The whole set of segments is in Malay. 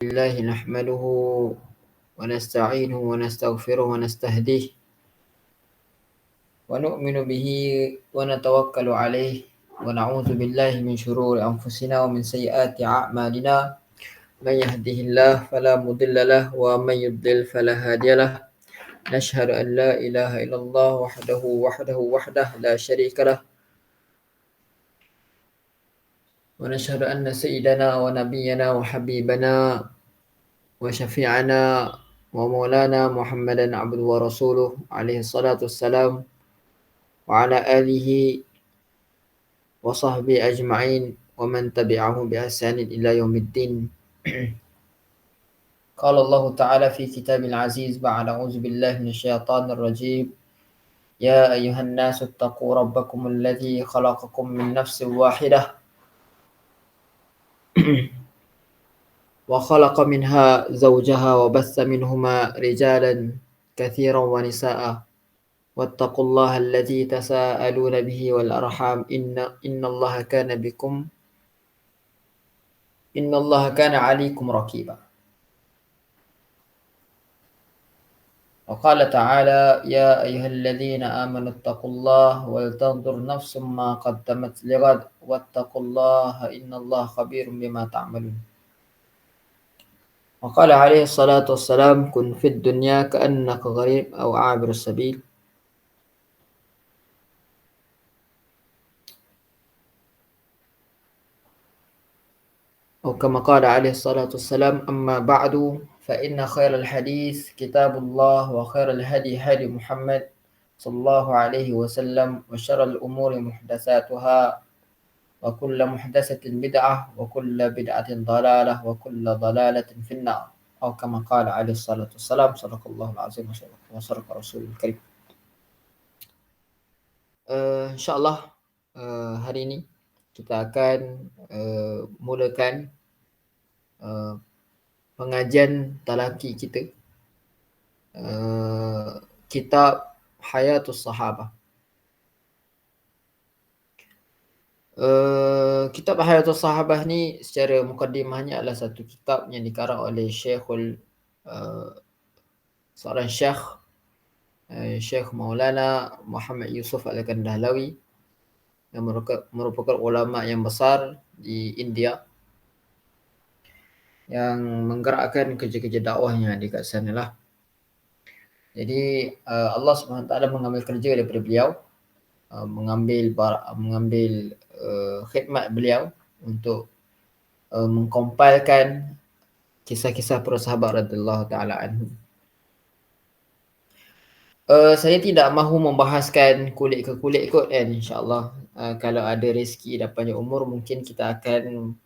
لله نحمده ونستعينه ونستغفره ونستهديه ونؤمن به ونتوكل عليه ونعوذ بالله من شرور أنفسنا ومن سيئات أعمالنا. من يهده الله فلا مضل له ومن يضلل فلا هادي له. نشهد أن لا إله إلا الله وحده لا شريك له، ونشهد أن سيدنا ونبينا وحبيبنا وشفيعنا ومولانا محمدا عبده ورسوله عليه الصلاة والسلام، وعلى آله وصحبه أجمعين ومن تبعهم بإحسان إلى يوم الدين. قال الله تعالى في كتاب العزيز بعد أعوذ بالله من الشيطان الرجيم: يا أيها الناس اتقوا ربكم الذي خلقكم من نفس واحدة وخلق منها زوجها وبث منهما رجالا كثيرا ونساء واتقوا الله الذي تساءلون به والأرحام إن الله كان عليكم رقيبا. وقال تعالى: يا أيها الذين آمنوا اتقوا الله ولتنظر نفس ما قدمت لغد واتقوا الله إن الله خبير بما تعملون. وقال عليه الصلاة والسلام: كن في الدنيا كأنك غريب أو عابر السبيل. أو كما قال عليه الصلاة والسلام: أما بعد فإن خير الحديث كتاب الله وخير الهدي هدي محمد صلى الله عليه وسلم وشر الأمور محدثاتها وكل محدثة بدعة وكل بدعة ضلالة وكل ضلالة في النار. أو كما قال عليه الصلاة والسلام: صدق الله العظيم وصدق رسول الكريم. InsyaAllah hari ini kita akan mulakan pengajian talaki kita, kitab Hayatus Sahabah. Kitab Hayatus Sahabah ni secara mukaddimahnya adalah satu kitab yang dikarang oleh seorang Syekh Maulana Muhammad Yusuf Al-Kandahlawi yang merupakan ulama yang besar di India yang menggerakkan kerja-kerja dakwahnya di kat sana lah. Jadi Allah SWT mengambil kerja daripada beliau, mengambil khidmat beliau untuk mengkompilkan kisah-kisah para sahabat radhiyallahu taala anhum. Saya tidak mahu membahaskan kulit ke kulit kot kan, insya-Allah. Kalau ada rezeki dan panjang umur mungkin kita akan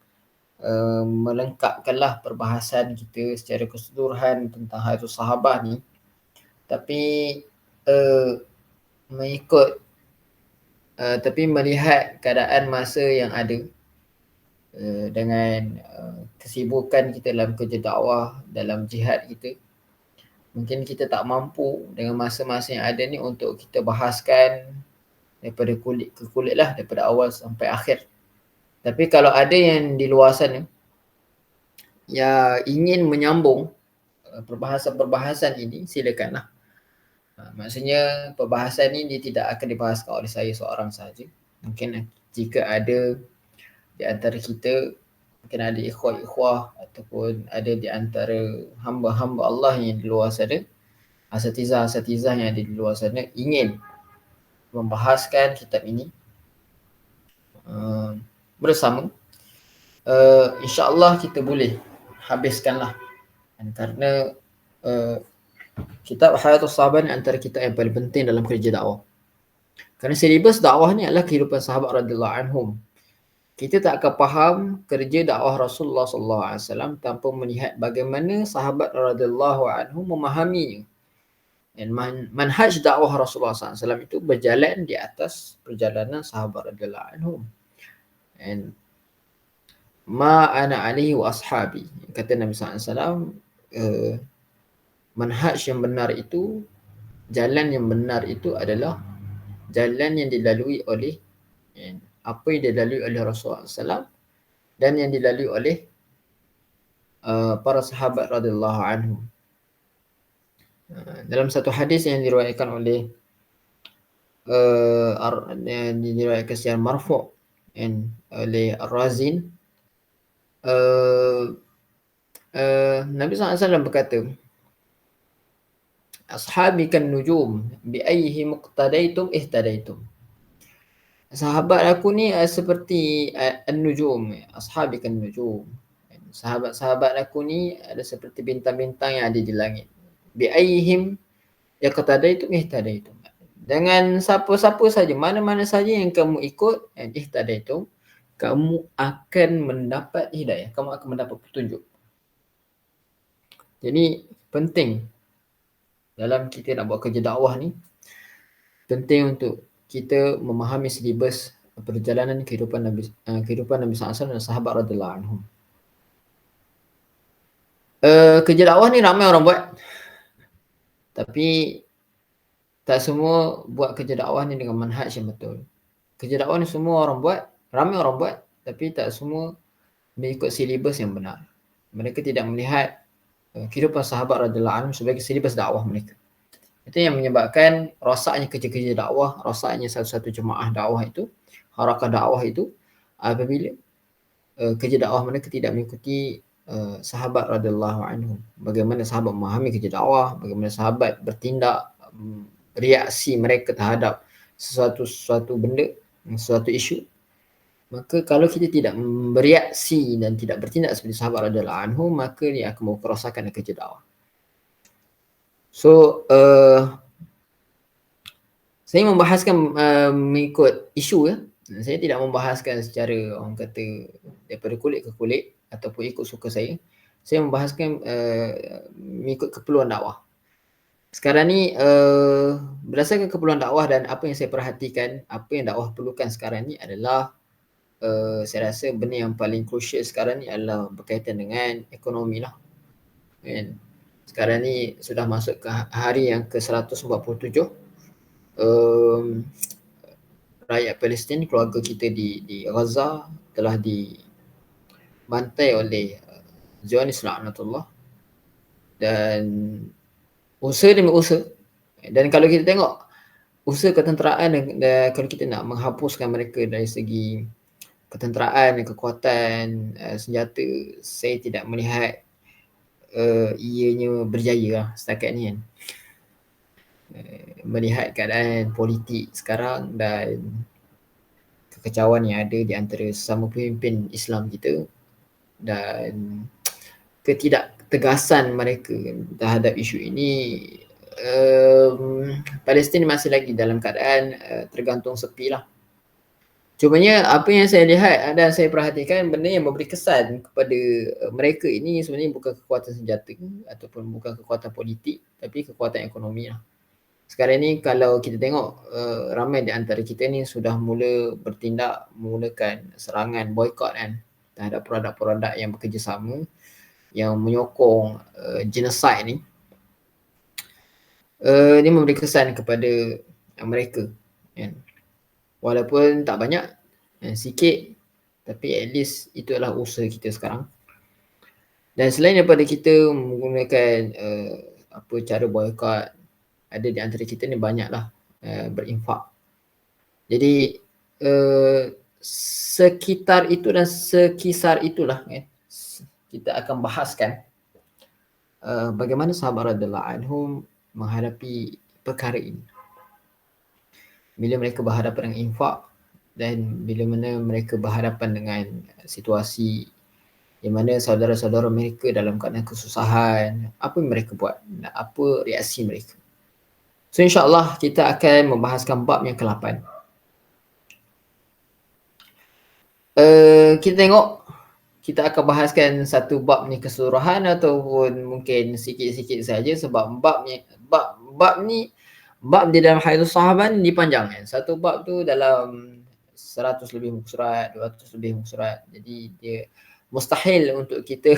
melengkapkanlah perbahasan kita secara keseluruhan tentang Hayatus Sahabah ni. Tapi melihat keadaan masa yang ada, dengan kesibukan kita dalam kerja dakwah, dalam jihad kita, mungkin kita tak mampu dengan masa-masa yang ada ni untuk kita bahaskan daripada kulit ke kulit lah, daripada awal sampai akhir. Tapi kalau ada yang di luar sana yang ingin menyambung perbahasan ini, silakanlah. Maksudnya perbahasan ni dia tidak akan dibahaskan oleh saya seorang sahaja. Mungkin jika ada di antara kita, mungkin ada ikhwah-ikhwah ataupun ada di antara hamba-hamba Allah yang di luar sana, asatizah yang ada di luar sana ingin membahaskan kitab ini bersama, insya-Allah kita boleh habiskanlah. Kerana kitab Hayatus Sahabah ni antara kitab yang paling penting dalam kerja dakwah. Kerana silibus dakwah ni adalah kehidupan sahabat radhiyallahu anhum. Kita tak akan faham kerja dakwah Rasulullah sallallahu alaihi wasallam tanpa melihat bagaimana sahabat radhiyallahu anhum memahaminya. Dan manhaj dakwah Rasulullah sallallahu alaihi wasallam itu berjalan di atas perjalanan sahabat radhiyallahu anhum. And ma ana alaihi wa ashabi, kata Nabi sallallahu alaihi wasallam, manhaj yang benar itu, jalan yang benar itu adalah jalan yang dilalui oleh apa yang dilalui oleh Rasulullah SAW dan yang dilalui oleh para sahabat radhiyallahu anhum. Dalam satu hadis yang diriwayatkan oleh yang diriwayatkan secara marfu' oleh Ar-Razin, Nabi SAW berkata, "Ashabi kan nujum, bi ayyihi muqtadaitum ihtadaitum." Sahabat aku ni seperti an-nujum, ashabi kan nujum. Sahabat-sahabat aku ni ada seperti bintang-bintang yang ada di langit. Bi ayyihim yaqtadaitum ihtadaitum. Dengan siapa-siapa saja, mana-mana saja yang kamu ikut, ihtadaitum, kamu akan mendapat hidayah, kamu akan mendapat petunjuk. Jadi penting dalam kita nak buat kerja dakwah ni, penting untuk kita memahami silibus perjalanan kehidupan Nabi SAW dan sahabat radhiyallahu anhum. Kerja dakwah ni ramai orang buat, tapi tak semua buat kerja dakwah ni dengan manhaj yang betul. Kerja dakwah ni semua orang buat, ramai orang buat, tapi tak semua mengikut silibus yang benar. Mereka tidak melihat kehidupan sahabat radhiyallahu anhum sebagai silibus dakwah mereka. Itu yang menyebabkan rosaknya kerja-kerja dakwah, rosaknya satu-satu jemaah dakwah itu, harakah dakwah itu, apabila kerja dakwah mereka tidak mengikuti sahabat radhiyallahu anhum. Bagaimana sahabat memahami kerja dakwah, bagaimana sahabat bertindak, reaksi mereka terhadap sesuatu benda, sesuatu isu. Maka kalau kita tidak bereaksi dan tidak bertindak seperti sahabat radhiyallahu anhum, maka dia akan membawa kerosakan kerja dakwah. So saya membahaskan mengikut isu ya. Saya tidak membahaskan secara orang kata daripada kulit ke kulit ataupun ikut suka saya. Saya membahaskan mengikut keperluan dakwah. Sekarang ni berdasarkan keperluan dakwah dan apa yang saya perhatikan, apa yang dakwah perlukan sekarang ni adalah saya rasa benda yang paling crucial sekarang ni adalah berkaitan dengan ekonomi lah. Kan? Sekarang ni sudah masuk ke hari yang ke-147. Rakyat Palestin, keluarga kita di Gaza telah dibantai oleh Zionis laknatullah, dan usaha demi usaha. Dan kalau kita tengok usaha ketenteraan dan kalau kita nak menghapuskan mereka dari segi ketenteraan dan kekuatan senjata, saya tidak melihat ianya berjaya lah setakat ni kan. Melihat keadaan politik sekarang dan kekecauan yang ada di antara sesama pemimpin Islam kita dan ketidaktegasan mereka terhadap isu ini, Palestin masih lagi dalam keadaan tergantung sepi lah. Cumanya apa yang saya lihat dan saya perhatikan, benda yang memberi kesan kepada mereka ini sebenarnya bukan kekuatan senjata ataupun bukan kekuatan politik, tapi kekuatan ekonomi lah. Sekarang ni kalau kita tengok ramai di antara kita ni sudah mula bertindak, memulakan serangan boykot kan terhadap produk-produk yang bekerjasama yang menyokong genocide ni. Dia memberi kesan kepada mereka kan. Walaupun tak banyak, sikit, tapi at least itu adalah usaha kita sekarang. Dan selain daripada kita menggunakan cara boykot, ada di antara kita ni banyaklah berinfak. Jadi sekitar itu dan sekisar itulah kan, kita akan bahaskan bagaimana sahabat radhiyallahu anhum menghadapi perkara ini. Bila mereka berhadapan dengan infak dan bila mana mereka berhadapan dengan situasi di mana saudara-saudara mereka dalam keadaan kesusahan, apa yang mereka buat dan apa reaksi mereka. So insyaAllah kita akan membahaskan bab yang ke-8. Kita tengok, kita akan bahaskan satu bab ni keseluruhan ataupun mungkin sikit-sikit saja, sebab bab di dalam Hadis Sahabat ni panjang kan. Satu bab tu dalam 100 lebih muka surat, 200 lebih muka surat. Jadi dia mustahil untuk kita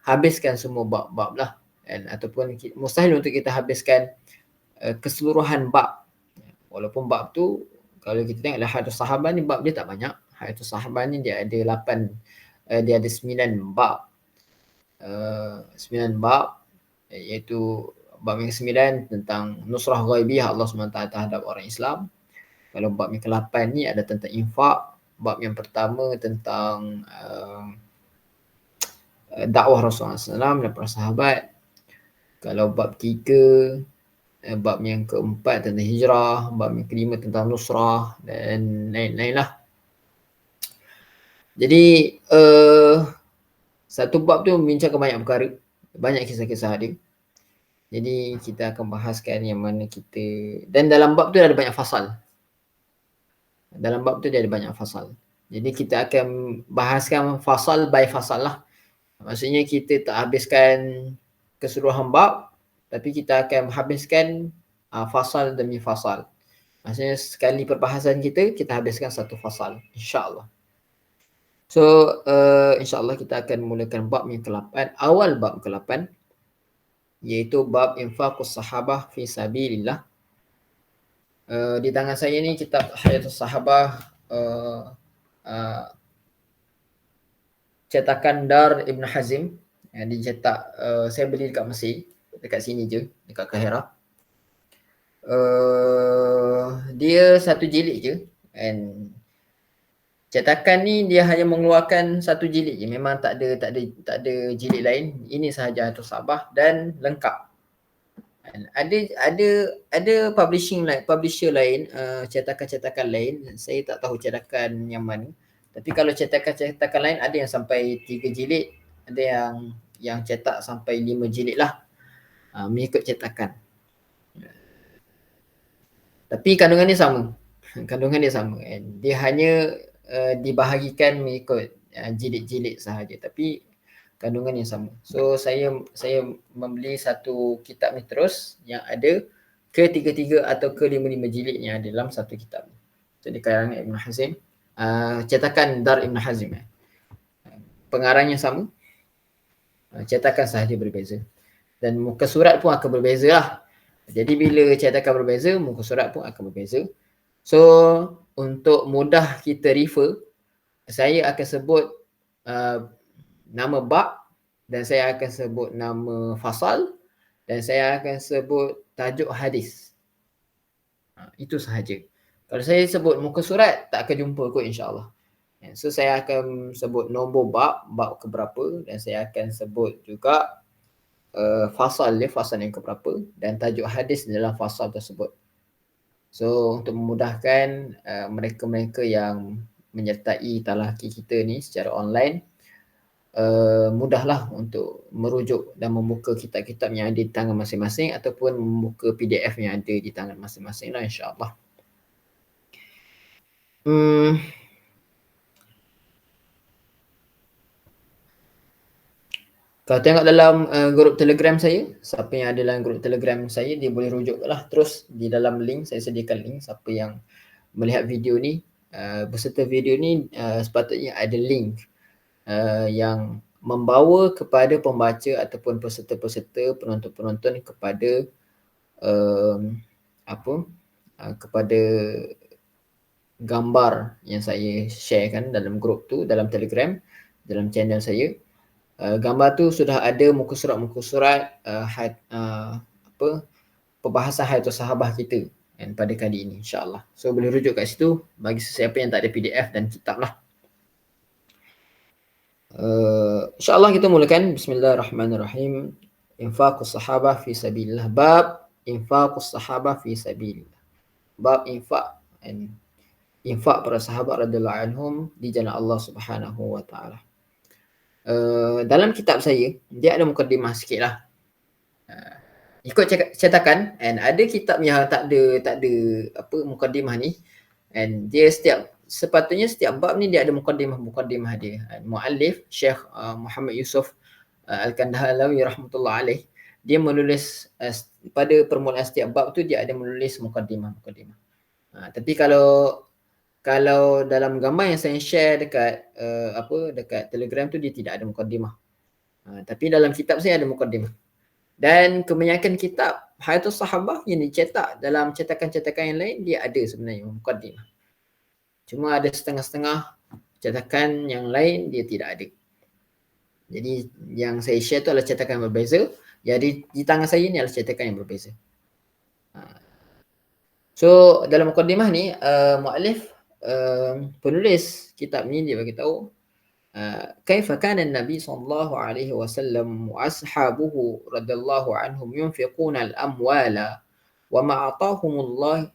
habiskan semua bab-bab lah kan? Ataupun mustahil untuk kita habiskan keseluruhan bab. Walaupun bab tu kalau kita tengok Hadis Sahabat ni bab dia tak banyak. Hadis Sahabat ni dia ada 9 bab. 9 bab, iaitu bab yang ke-9 tentang nusrah ghaibiyah Allah SWT terhadap orang Islam. Kalau bab yang ke-8 ni ada tentang infak. Bab yang pertama tentang dakwah Rasulullah SAW dan para sahabat. Kalau bab 3, bab yang ke-4 tentang hijrah, bab yang ke-5 tentang nusrah dan lain-lain lah. Jadi satu bab tu membincangkan banyak perkara, banyak kisah-kisah dia. Jadi kita akan bahaskan yang mana kita, dan dalam bab tu ada banyak fasal. Dalam bab tu dia ada banyak fasal. Jadi kita akan bahaskan fasal by fasal lah. Maksudnya kita tak habiskan keseluruhan bab, tapi kita akan habiskan fasal demi fasal. Maksudnya sekali perbahasan kita habiskan satu fasal, insya-Allah. So insya-Allah kita akan mulakan bab yang ke-8, awal bab ke-8, iaitu bab infaqus sahabah fi sabilillah. Di tangan saya ni kitab Hayatus Sahabah, cetakan Dar Ibn Hazim yang dicetak, saya beli dekat Mesir, dekat sini je, dekat Kahirah. Dia satu jilid je, and cetakan ni dia hanya mengeluarkan satu jilid je, memang tak ada jilid lain. Ini sahaja Hayatus Sahabah dan lengkap. Ada publisher lain, cetakan-cetakan lain, saya tak tahu cetakan yang mana. Tapi kalau cetakan-cetakan lain ada yang sampai 3 jilid, ada yang cetak sampai 5 jilid lah, mengikut cetakan. Tapi kandungan dia sama. Kandungan dia sama. Dia hanya dibahagikan mengikut jilid-jilid sahaja, tapi kandungan yang sama. So saya membeli satu kitab ni terus yang ada ke-3 atau ke-5 jilid yang ada dalam satu kitab. Jadi karangan Ibn Hazim, cetakan Dar Ibn Hazim. Pengarangnya sama, cetakan sahaja berbeza. Dan muka surat pun akan berbeza lah. Jadi bila cetakan berbeza, muka surat pun akan berbeza. So untuk mudah kita refer, saya akan sebut nama bab, dan saya akan sebut nama fasal, dan saya akan sebut tajuk hadis. Itu sahaja. Kalau saya sebut muka surat, tak akan jumpa kot insya-Allah. So saya akan sebut nombor bab keberapa, dan saya akan sebut juga fasal yang keberapa, dan tajuk hadis dalam fasal tersebut. So untuk memudahkan mereka-mereka yang menyertai talaki kita ni secara online, mudahlah untuk merujuk dan membuka kitab-kitab yang ada di tangan masing-masing, ataupun membuka PDF yang ada di tangan masing-masing lah, insya-Allah. Kalau tengok dalam grup Telegram saya, siapa yang ada dalam grup Telegram saya, dia boleh rujuk lah terus di dalam link. Saya sediakan link. Siapa yang melihat video ni, beserta video ni, sepatutnya ada link yang membawa kepada pembaca ataupun peserta-peserta, penonton-penonton kepada kepada gambar yang saya sharekan dalam grup tu, dalam Telegram, dalam channel saya. Gambar tu sudah ada muka surat perbahasan Hayatus Sahabah kita pada kali ini, insya-Allah. So boleh rujuk kat situ bagi sesiapa yang tak ada PDF dan kitab lah. InsyaAllah kita mulakan. Bismillahirrahmanirrahim. Infaqus sahabah fi sabilillah. Bab infaqus sahabah fi sabilillah. Bab infak para sahabat radhiyallahu anhum di jalan Allah Subhanahu wa taala. Dalam kitab saya, dia ada mukaddimah sikit lah. Ikut cetakan, and ada kitab yang tak ada mukaddimah ni, and dia sepatutnya setiap bab ni dia ada mukaddimah dia. Muallif Syekh Muhammad Yusuf Al-Kandahalawi rahmatullah alaih, dia menulis pada permulaan setiap bab tu dia ada menulis mukaddimah. Tapi kalau dalam gambar yang saya share dekat dekat Telegram tu, dia tidak ada mukaddimah. Tapi dalam kitab saya ada mukaddimah. Dan kebanyakan kitab Hayatus Sahabah yang dicetak dalam cetakan-cetakan yang lain, dia ada sebenarnya mukaddimah. Cuma ada setengah-setengah cetakan yang lain dia tidak ada. Jadi yang saya share tu adalah cetakan yang berbeza. Jadi di tangan saya ni adalah cetakan yang berbeza. So dalam mukadimah ni muallif penulis kitab ni dia bagi tahu kaifa kana an-nabi sallallahu alaihi wasallam wa ashabuhu radhiyallahu anhum yunfiquna al-amwala wa ma atahumullah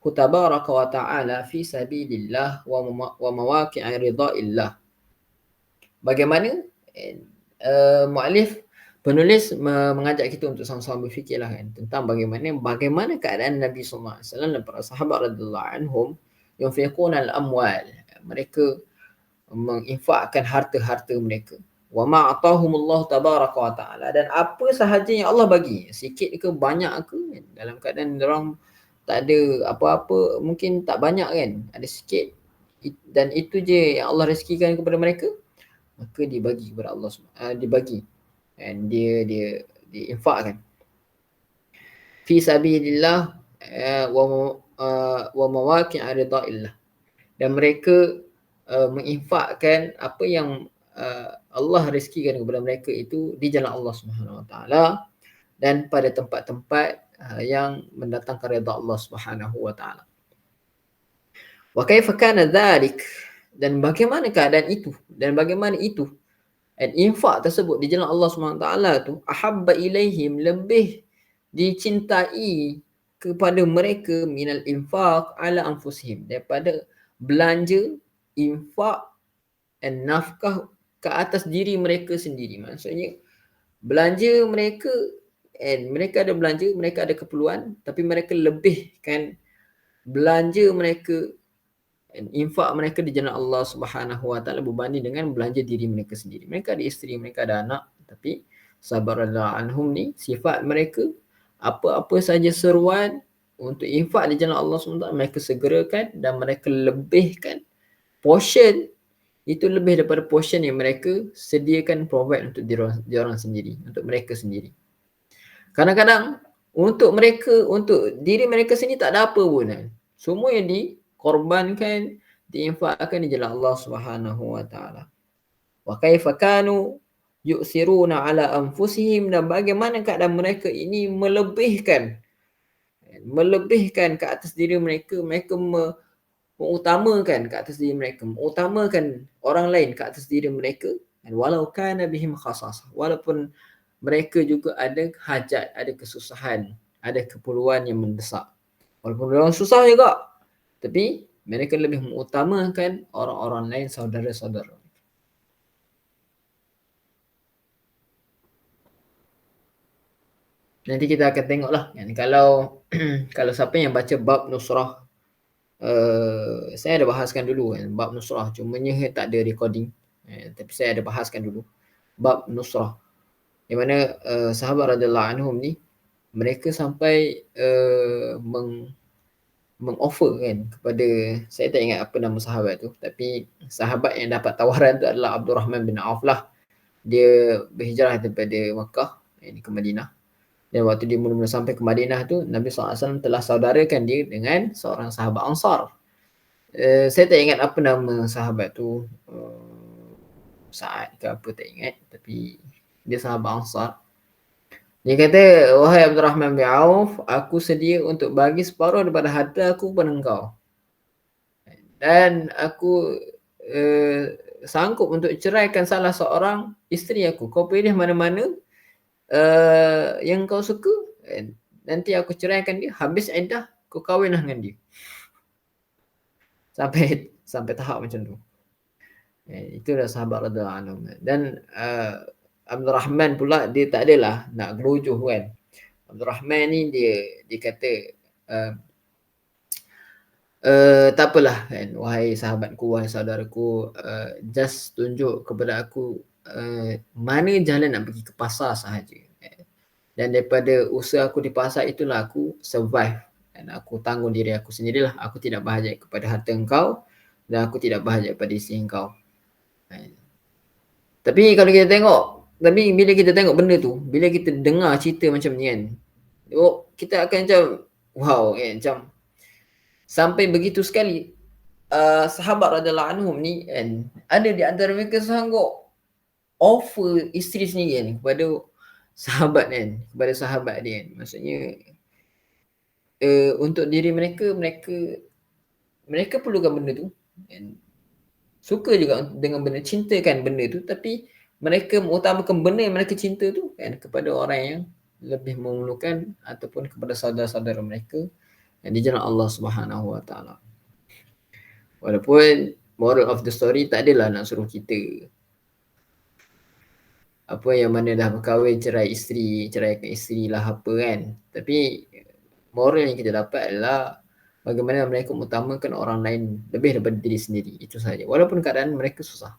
tabaraka wa ta'ala fi sabilillah wa mawaqi'i ridhaillah. Bagaimana muallif penulis mengajak kita untuk sama-sama berfikirlah kan tentang bagaimana keadaan Nabi sallallahu alaihi wasallam dan para sahabat radhiyallahu anhum yunfiquna al-amwal, mereka menginfakkan harta-harta mereka, wa ma atahumullah tabaraka wa taala, dan apa sahaja yang Allah bagi, sikit ke banyak ke kan, dalam keadaan orang tak ada apa-apa, mungkin tak banyak kan, ada sikit dan itu je yang Allah rezekikan kepada mereka, maka dibagi kepada Allah, dibagi dan dia diinfakkan fi sabilillah wa mawaqi'a ridhaillah, dan mereka menginfakkan apa yang Allah rezekikan kepada mereka itu di jalan Allah Subhanahu Wa Taala dan pada tempat-tempat yang mendatangkan redha Allah Subhanahu Wa Taala. Wa kaifa kana dhalik, dan bagaimana keadaan itu, dan bagaimana itu dan infak tersebut di jalan Allah Subhanahu Wa Taala tu ahabba ilaihim, lebih dicintai kepada mereka minal infaq ala anfusihim, daripada belanja infak dan nafkah ke atas diri mereka sendiri. Maksudnya belanja mereka, mereka ada belanja, mereka ada keperluan, tapi mereka lebihkan belanja mereka dan infak mereka di jalan Allah Subhanahu Wa Taala berbanding dengan belanja diri mereka sendiri. Mereka ada isteri, mereka ada anak, tapi sahabat radhiyallahu anhum ni sifat mereka apa-apa saja seruan untuk infak di jalan Allah SWT mereka segerakan, dan mereka lebihkan portion itu lebih daripada portion yang mereka sediakan provide untuk diorang sendiri, untuk mereka sendiri. Kadang-kadang untuk mereka, untuk diri mereka sendiri tak ada apa pun kan. Semua yang dikorbankan, diinfakkan di jalan Allah Subhanahu Wa Taala. Wa kaifa kanu yu'siruna ala anfusihim, dan bagaimana keadaan mereka ini melebihkan ke atas diri mereka, mereka mengutamakan ke atas diri mereka, mengutamakan orang lain ke atas diri mereka, dan walau kana bihim khasasah, walaupun mereka juga ada hajat, ada kesusahan, ada keperluan yang mendesak, walaupun orang susah juga, tapi mereka lebih mengutamakan orang-orang lain, saudara-saudara. Nanti kita akan tengoklah kalau kalau siapa yang baca bab nusrah, saya ada bahaskan dulu kan bab nusrah, cumanya tak ada recording, tapi saya ada bahaskan dulu bab nusrah, di mana sahabat radhiyallahu anhum ni mereka sampai mengoffer kan kepada, saya tak ingat apa nama sahabat tu, tapi sahabat yang dapat tawaran tu adalah Abdurrahman bin Auf lah. Dia berhijrah daripada Makkah ke Madinah, dan waktu dia mula-mula sampai ke Madinah tu, Nabi SAW telah saudarakan dia dengan seorang sahabat Ansar. Saya tak ingat apa nama sahabat tu, Sa'ad ke apa tak ingat, tapi dia sahabat Ansar. Dia kata, wahai Abdurrahman bin Auf, aku sedia untuk bagi separuh daripada harta aku kepada engkau, dan aku sanggup untuk ceraikan salah seorang isteri aku. Kau pilih mana-mana yang kau suka, nanti aku ceraikan dia, habis iddah kau kahwinlah dengan dia. Sampai tahap macam tu. Itulah sahabat radhiyallahu anhu. Dan Abdurrahman pula dia tak adalah nak gerujuh kan. Abdurrahman ni dia kata tak apalah kan, wahai sahabatku, wahai saudaraku, just tunjuk kepada aku mana jalan nak pergi ke pasar sahaja, dan daripada usaha aku di pasar itulah aku survive, dan aku tanggung diri aku sendirilah. Aku tidak berhajat kepada harta engkau, dan aku tidak berhajat pada isteri engkau. Tapi kalau kita tengok, tapi bila kita tengok benda tu, bila kita dengar cerita macam ni kan, kita akan macam wow kan, macam sampai begitu sekali sahabat radhiyallahu anhum ni kan, ada di antara mereka sanggup offer isteri sendiri kan kepada sahabat kan, kepada sahabat dia kan. Maksudnya untuk diri mereka, mereka perlukan benda tu kan. Suka juga dengan benda, cintakan benda tu, tapi mereka mengutamakan benda yang mereka cinta tu kan kepada orang yang lebih memerlukan ataupun kepada saudara-saudara mereka yang di jalan Allah Subhanahu Wa Taala. Walaupun moral of the story tak adalah nak suruh kita apa yang mana dah berkahwin ceraikan isteri lah apa kan. Tapi moral yang kita dapat adalah bagaimana mereka mengutamakan orang lain lebih daripada diri sendiri. Itu sahaja. Walaupun keadaan mereka susah.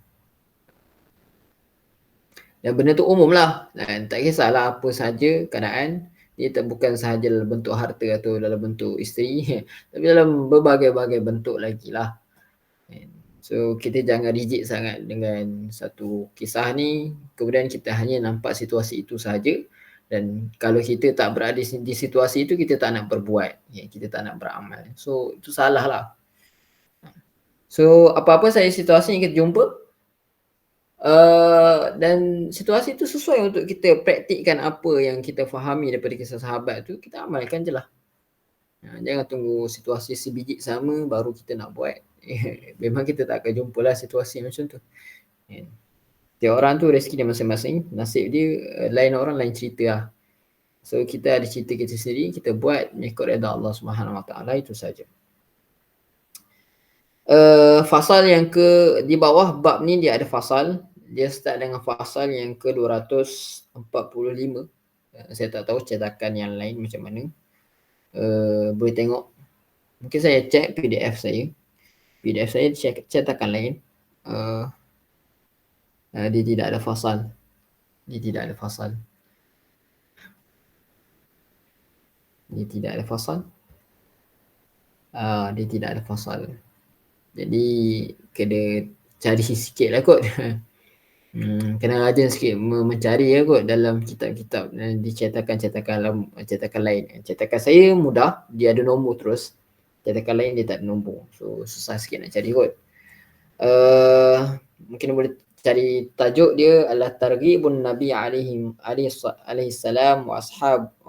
Dan benda tu umum lah. Dan tak kisahlah apa sahaja keadaan. Dia tak bukan sahaja dalam bentuk harta atau dalam bentuk isteri. Tapi dalam berbagai-bagai bentuk lagi lah. So kita jangan rigid sangat dengan satu kisah ni. Kemudian kita hanya nampak situasi itu sahaja. Dan kalau kita tak berada di situasi itu, kita tak nak berbuat. Kita tak nak beramal. So itu salah lah. So apa-apa sahaja situasi yang kita jumpa, dan situasi itu sesuai untuk kita praktikkan apa yang kita fahami daripada kisah sahabat tu, kita amalkan je lah. Jangan tunggu situasi sebiji sama baru kita nak buat. Memang kita tak akan jumpa lah situasi macam tu. Tiap orang tu rezeki dia masing-masing, nasib dia lain orang lain cerita lah. So kita ada cerita kita sendiri, kita buat mengikut redha Allah Subhanahu Wa Taala, itu saja. Fasal yang di bawah bab ni dia ada fasal. Dia start dengan fasal yang ke 245. Saya tak tahu cetakan yang lain macam mana. Boleh tengok. Mungkin saya cek PDF saya. PDF saya cetakan lain. Dia tidak ada fasal. Dia tidak ada fasal. Dia tidak ada fasal. Jadi kena cari sikit lah kot. Kena rajin sikit mencari ya kot dalam kitab-kitab di cetakan lain. Cetakan saya mudah, dia ada nombor terus. Cetakan lain dia tak ada nombor. So susah sikit nak cari kot. Mungkin boleh cari tajuk dia adalah Targhibun Nabi alaihi salam wa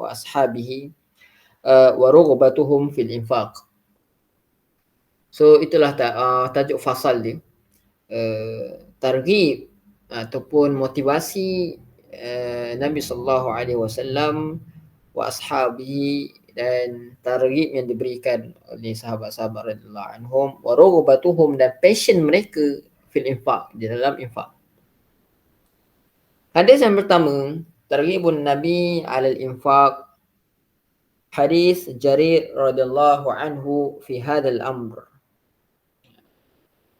ashabihi wa rughbatuhum fil infaq. So itulah tajuk fasal dia. Targhib ataupun motivasi Nabi sallallahu alaihi wasallam wa ashabihi, dan targhib yang diberikan oleh sahabat-sahabat radhiyallahu anhum, wa rughbatuhum, dan passion mereka fil infaq, di dalam infaq. Hadis yang pertama, targhibun Nabi alal infaq, hadis Jarir radhiyallahu anhu fi hadzal amr.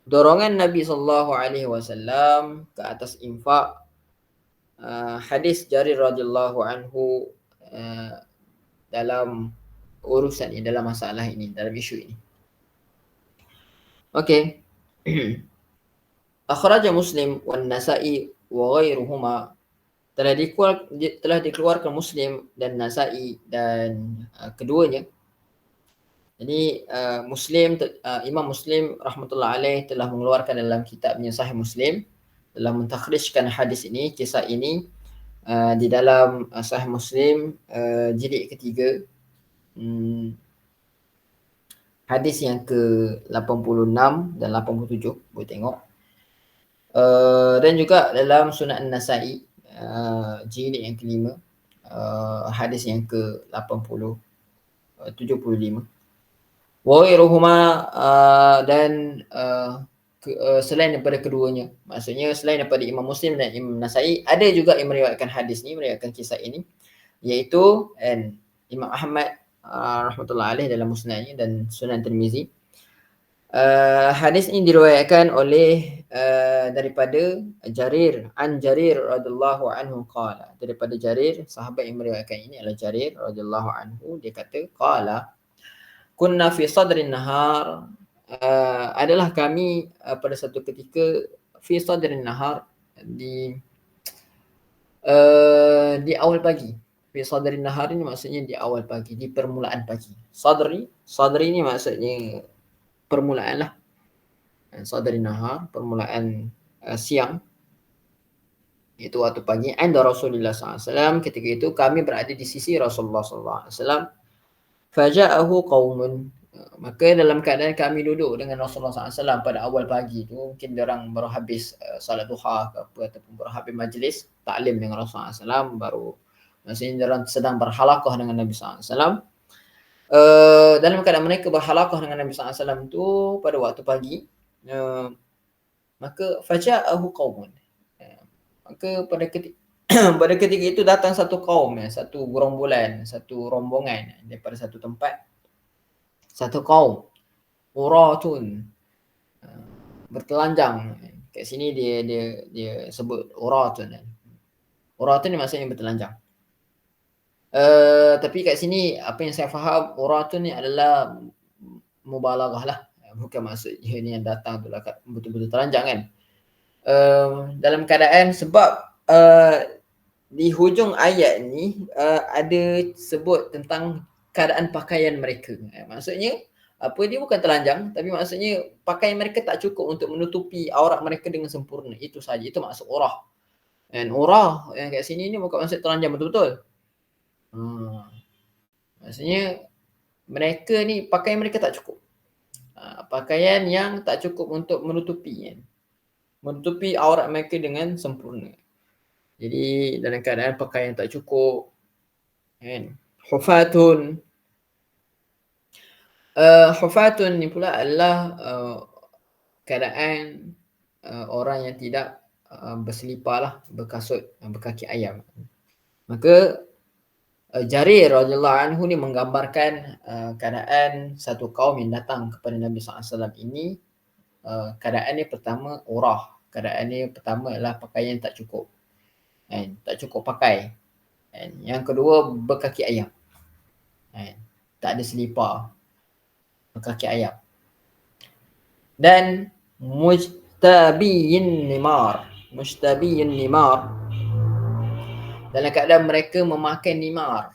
Dorongan Nabi sallallahu alaihi wasallam ke atas infak. Hadis Jarir radhiyallahu anhu dalam urusan ini, dalam masalah ini, dalam isu ini. Okey. Akhraja Muslim wan Nasa'i wa ghairuhuma, telah dikeluarkan Muslim dan Nasa'i dan keduanya. Jadi Imam Muslim rahmatullah alaih telah mengeluarkan dalam kitabnya Sahih Muslim, telah mentakhrijkan hadis ini, kisah ini di dalam Sahih Muslim jilid ketiga, hadis yang ke-86 dan 87, boleh tengok. Dan juga dalam Sunan Nasa'i jilid yang kelima, hadis yang ke-80 75. Wa ghairuhuma, dan selain daripada keduanya, maksudnya selain daripada Imam Muslim dan Imam Nasa'i, ada juga yang meriwayatkan hadis ni, meriwayatkan kisah ini, iaitu Imam Ahmad rahmatullah alaih dalam musnadnya dan Sunan Tirmizi. Hadis ini diriwayatkan oleh daripada Jarir radhiyallahu anhu qala, daripada Jarir, sahabat yang meriwayatkan ini adalah Jarir radhiyallahu anhu, dia kata qala kunna fi sadrin nahar, adalah kami pada satu ketika fi sadrin nahar, di awal pagi. Fi sadrin nahar ini maksudnya di awal pagi, di permulaan pagi. Sadri ini maksudnya permulaan lah. Sadrin nahar, permulaan siang. Itu waktu pagi. Anda Rasulullah SAW. Ketika itu kami berada di sisi Rasulullah SAW. Faja'ahu qaumun. Maka dalam keadaan kami duduk dengan Rasulullah SAW pada awal pagi tu, mungkin diorang baru habis salat duha ke apa, ataupun baru habis majlis taklim dengan Rasulullah SAW, baru maksudnya diorang sedang berhalaqah dengan Nabi SAW. Dalam keadaan mereka berhalaqah dengan Nabi SAW tu pada waktu pagi, maka faja'ahu qaumun. Maka pada ketika pada ketika itu datang satu kaum, satu gerombolan, satu rombongan daripada satu tempat, satu kaum, uratun, bertelanjang. Kat sini dia sebut uratun. Uratun ni maksudnya bertelanjang. Tapi kat sini apa yang saya faham, uratun ni adalah mubalaghah lah. Bukan maksudnya ni yang datang tu lah betul-betul telanjang kan. Dalam keadaan sebab di hujung ayat ni ada sebut tentang keadaan pakaian mereka. Maksudnya apa, dia bukan telanjang, tapi maksudnya pakaian mereka tak cukup untuk menutupi aurat mereka dengan sempurna. Itu saja. Itu maksud urah. Dan urah yang kat sini ni bukan maksud telanjang betul-betul. Maksudnya mereka ni pakaian mereka tak cukup. Pakaian yang tak cukup untuk menutupi aurat mereka dengan sempurna. Jadi dalam keadaan pakaian tak cukup, kan? Hufatun. Hufatun ni pula adalah keadaan orang yang tidak berselipar lah, berkasut, berkaki ayam. Maka Jarir radhiyallahu anhu ni menggambarkan keadaan satu kaum yang datang kepada Nabi SAW ini. Keadaan ni pertama urah. Keadaan ni pertama adalah pakaian tak cukup. Tak cukup pakai. Yang kedua berkaki ayam. Tak ada selipar. Berkaki ayam. Dan mujtabiyin nimar. Dalam keadaan mereka memakai nimar.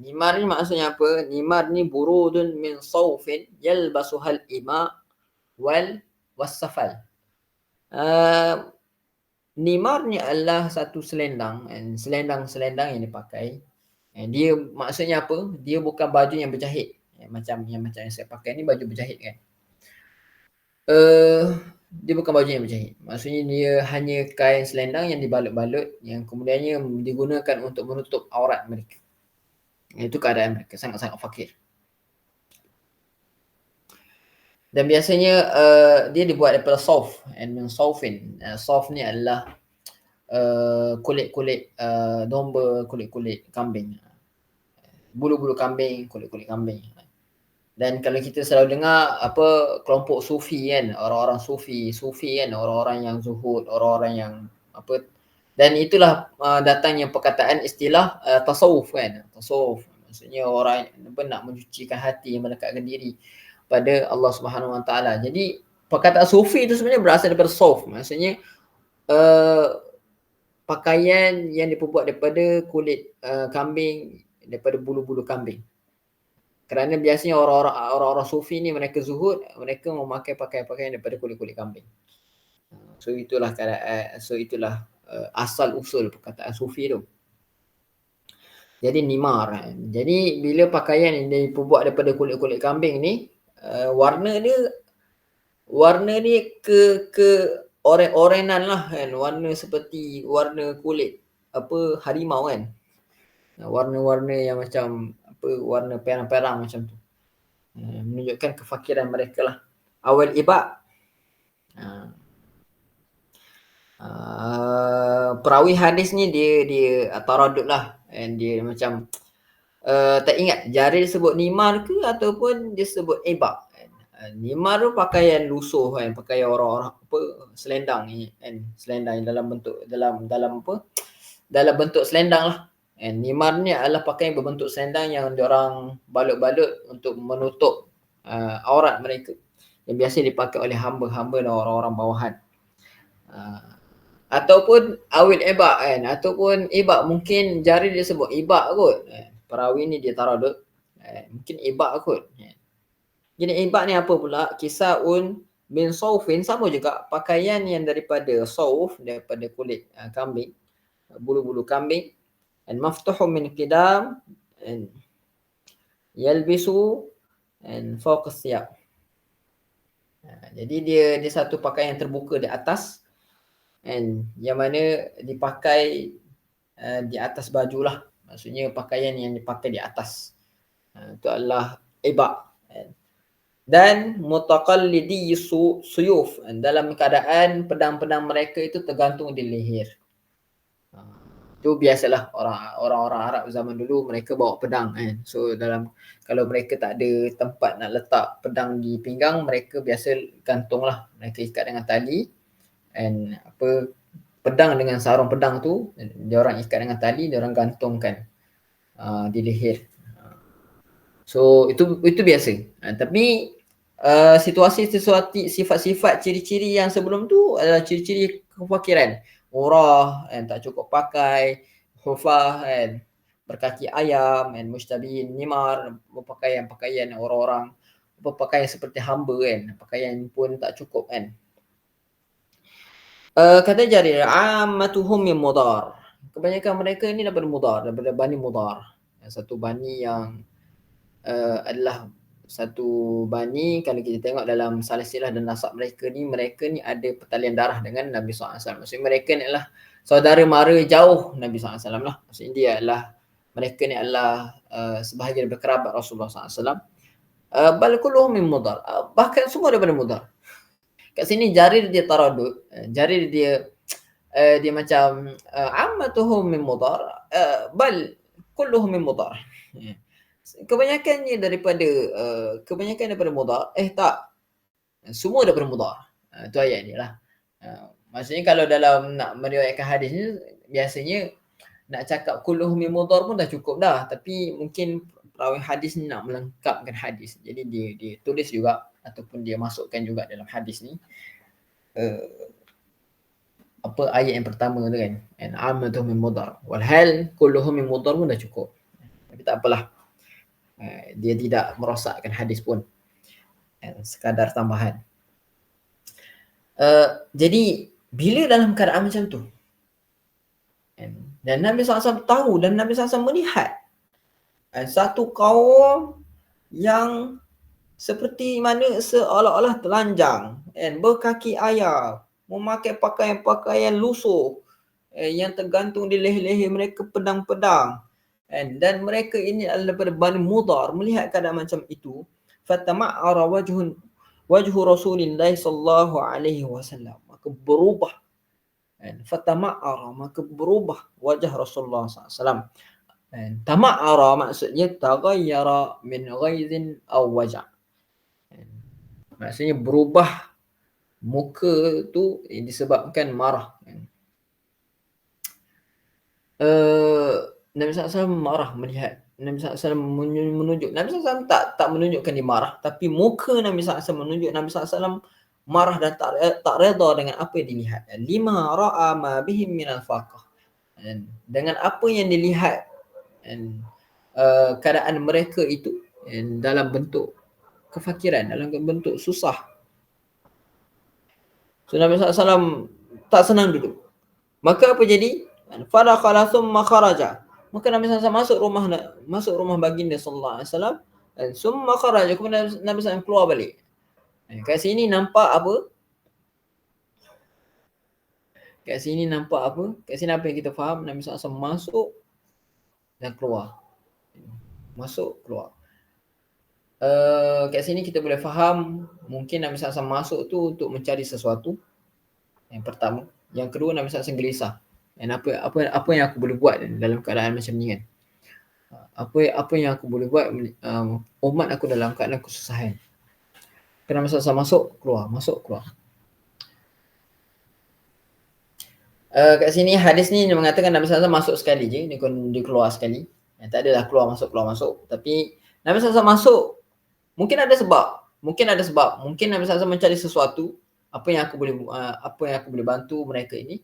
Nimar ni maksudnya apa? Nimar ni burudun min sawfin yalbasuhal ima wal wassafal. Nimar ni adalah satu selendang, selendang yang dipakai. Dia maksudnya apa? Dia bukan baju yang berjahit. Macam yang saya pakai ni baju berjahit kan. Dia bukan baju yang berjahit. Maksudnya dia hanya kain selendang yang dibalut-balut, yang kemudiannya digunakan untuk menutup aurat mereka. Itu keadaan mereka, sangat-sangat fakir. Dan biasanya dia dibuat daripada sawf, and min sawfin. Sawf ni adalah kulit-kulit domba, kulit-kulit kambing. Bulu-bulu kambing, kulit-kulit kambing. Dan kalau kita selalu dengar apa, kelompok sufi kan, orang-orang sufi kan, orang-orang yang zuhud, orang-orang yang apa, dan itulah datangnya perkataan istilah tasawuf kan. Tasawuf maksudnya orang nak mencucikan hati, mendekatkan diri pada Allah Subhanahu Wa Taala. Jadi perkataan sufi itu sebenarnya berasal daripada sawf, maksudnya pakaian yang diperbuat daripada kulit kambing, daripada bulu-bulu kambing. Kerana biasanya orang-orang sufi ni mereka zuhud, mereka memakai pakaian daripada kulit-kulit kambing. So itulah asal usul perkataan sufi tu. Jadi nimar. Jadi bila pakaian yang diperbuat daripada kulit-kulit kambing ni, warna ni ke oren-orenan lah kan, warna seperti warna kulit apa, harimau kan. Warna-warna yang macam apa, warna perang-perang macam tu. Menunjukkan kefakiran mereka lah. Awal ibak. Perawi hadis ni dia taradud lah, and dia macam tak ingat Jarir sebut nimar ke ataupun dia sebut ibak. Nimar tu pakaian lusuh kan, pakaian orang-orang apa, selendang ni kan, selendang dalam bentuk dalam apa, dalam bentuk selendang lah. Nimar ni adalah pakaian berbentuk selendang yang diorang balut-balut untuk menutup aurat mereka, yang biasa dipakai oleh hamba-hamba dan orang-orang bawahan. Ataupun awil ibak kan, ataupun ibak, mungkin Jarir dia sebut ibak kot. Perawi ni dia taradud, mungkin ibak kot. Jadi ibak ni apa pula? Kisaun min sawfin, sama juga pakaian yang daripada sawf, daripada kulit kambing. bulu-bulu kambing, and maftuhun min qidam, and yalbisu and fawqa thiyab. Jadi dia satu pakaian yang terbuka di atas, and yang mana dipakai di atas baju lah. Maksudnya pakaian yang dipakai di atas. Itu adalah iba. Dan mutaqallidi suyuf, dalam keadaan pedang-pedang mereka itu tergantung di leher. Itu biasalah orang-orang Arab zaman dulu, mereka bawa pedang kan. So kalau mereka tak ada tempat nak letak pedang di pinggang, mereka biasa gantunglah, mereka ikat dengan tali, and pedang dengan sarung pedang tu dia orang ikat dengan tali, dia orang gantungkan di leher. So itu biasa. Tapi situasi sifat-sifat ciri-ciri yang sebelum tu adalah ciri-ciri kefakiran. Murah, tak cukup pakai, hufah, berkaki ayam, mustabihin nimar, berpakaian orang-orang berpakaian seperti hamba kan, pakaian pun tak cukup kan. Kata Jarir, ammatuhum min Mudar. Kebanyakan mereka ni daripada Mudar, daripada Bani Mudar. Satu bani yang adalah satu bani, kalau kita tengok dalam silsilah dan nasab mereka ni ada pertalian darah dengan Nabi SAW. Maksudnya mereka ni adalah saudara mara jauh Nabi SAW lah. Maksudnya mereka ni adalah sebahagian berkerabat Rasulullah SAW. Bal kulluhum min Mudar. Bahkan semua daripada Mudar. Kat sini Jarir dia taradud. Jarir dia macam ammatuhum min Mudar, bal kulluhum min Mudar. Kebanyakan daripada Mudar. Tak. Semua daripada Mudar. Itu ayat ni lah. Maksudnya kalau dalam nak meriwayatkan hadis ni, biasanya nak cakap kulluhum min Mudar pun dah cukup dah. Tapi mungkin perawi hadis ni nak melengkapkan hadis. Jadi dia tulis juga ataupun dia masukkan juga dalam hadis ni. Ayat yang pertama tu kan. And ammatuhum min Mudar. Walhal kulluhum min Mudar pun dah cukup. Tapi tak apalah. Dia tidak merosakkan hadis pun, sekadar tambahan. Jadi bila dalam keadaan macam tu, dan Nabi SAW tahu dan Nabi SAW melihat satu kaum yang seperti mana seolah-olah telanjang, berkaki ayam, memakai pakaian-pakaian lusuh, yang tergantung di leher-leher mereka pedang-pedang, dan mereka ini adalah daripada Bani Mudar. Melihat keadaan macam itu, fatama'ara wajhu Rasulillah sallallahu alaihi wasallam, maka berubah, fatama'ara, maka berubah wajah Rasulullah SAW. Tama'ara maksudnya taghayyara min ghaizin aw waja'. Maksudnya berubah muka tu disebabkan marah. Nabi SAW marah melihat. Nabi SAW menunjuk. Nabi SAW tak menunjukkan dia marah, tapi muka Nabi SAW menunjuk Nabi SAW marah dan tak reda dengan apa yang dilihat. Lima ra'a ma bihim minal faqah. Dengan apa yang dilihat, keadaan mereka itu dalam bentuk kefakiran, dalam bentuk susah. So Nabi SAW tak senang duduk. Maka apa jadi? Fadakhala thumma kharaja. Maka Nabi SAW masuk rumah baginda sallallahu alaihi wasallam, dan thumma kharaja, kemudian Nabi SAW keluar balik. Kat sini nampak apa? Kat sini apa yang kita faham? Nabi SAW masuk dan keluar. Masuk, keluar. Kat sini kita boleh faham mungkin Nabi SAW masuk tu untuk mencari sesuatu. Yang pertama. Yang kedua, Nabi SAW gelisah. Dan apa yang aku boleh buat dalam keadaan macam ni kan? Apa yang aku boleh buat, umat aku dalam keadaan kesusahan. Kerana Nabi SAW masuk, keluar, masuk, keluar. Kat sini hadis ni dia mengatakan Nabi SAW masuk sekali je, dia keluar sekali. Tak adalah keluar masuk. Tapi Nabi SAW masuk, mungkin ada sebab. Mungkin Nabi SAW mencari sesuatu, apa yang aku boleh bantu mereka ini.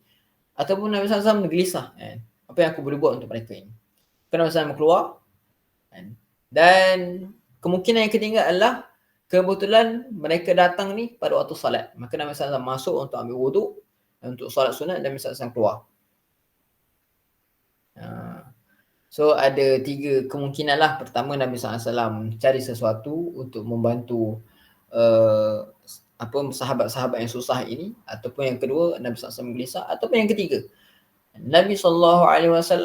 Ataupun Nabi SAW gelisah, apa yang aku boleh buat untuk mereka ini. Nabi SAW keluar, dan kemungkinan yang ketiga adalah kebetulan mereka datang ni pada waktu salat. Maka Nabi SAW masuk untuk ambil wuduk, untuk salat sunat, dan Nabi SAW keluar. So ada 3 kemungkinan lah. Pertama, Nabi SAW cari sesuatu untuk membantu sahabat-sahabat yang susah ini, ataupun yang kedua Nabi SAW gelisah, ataupun yang ketiga Nabi SAW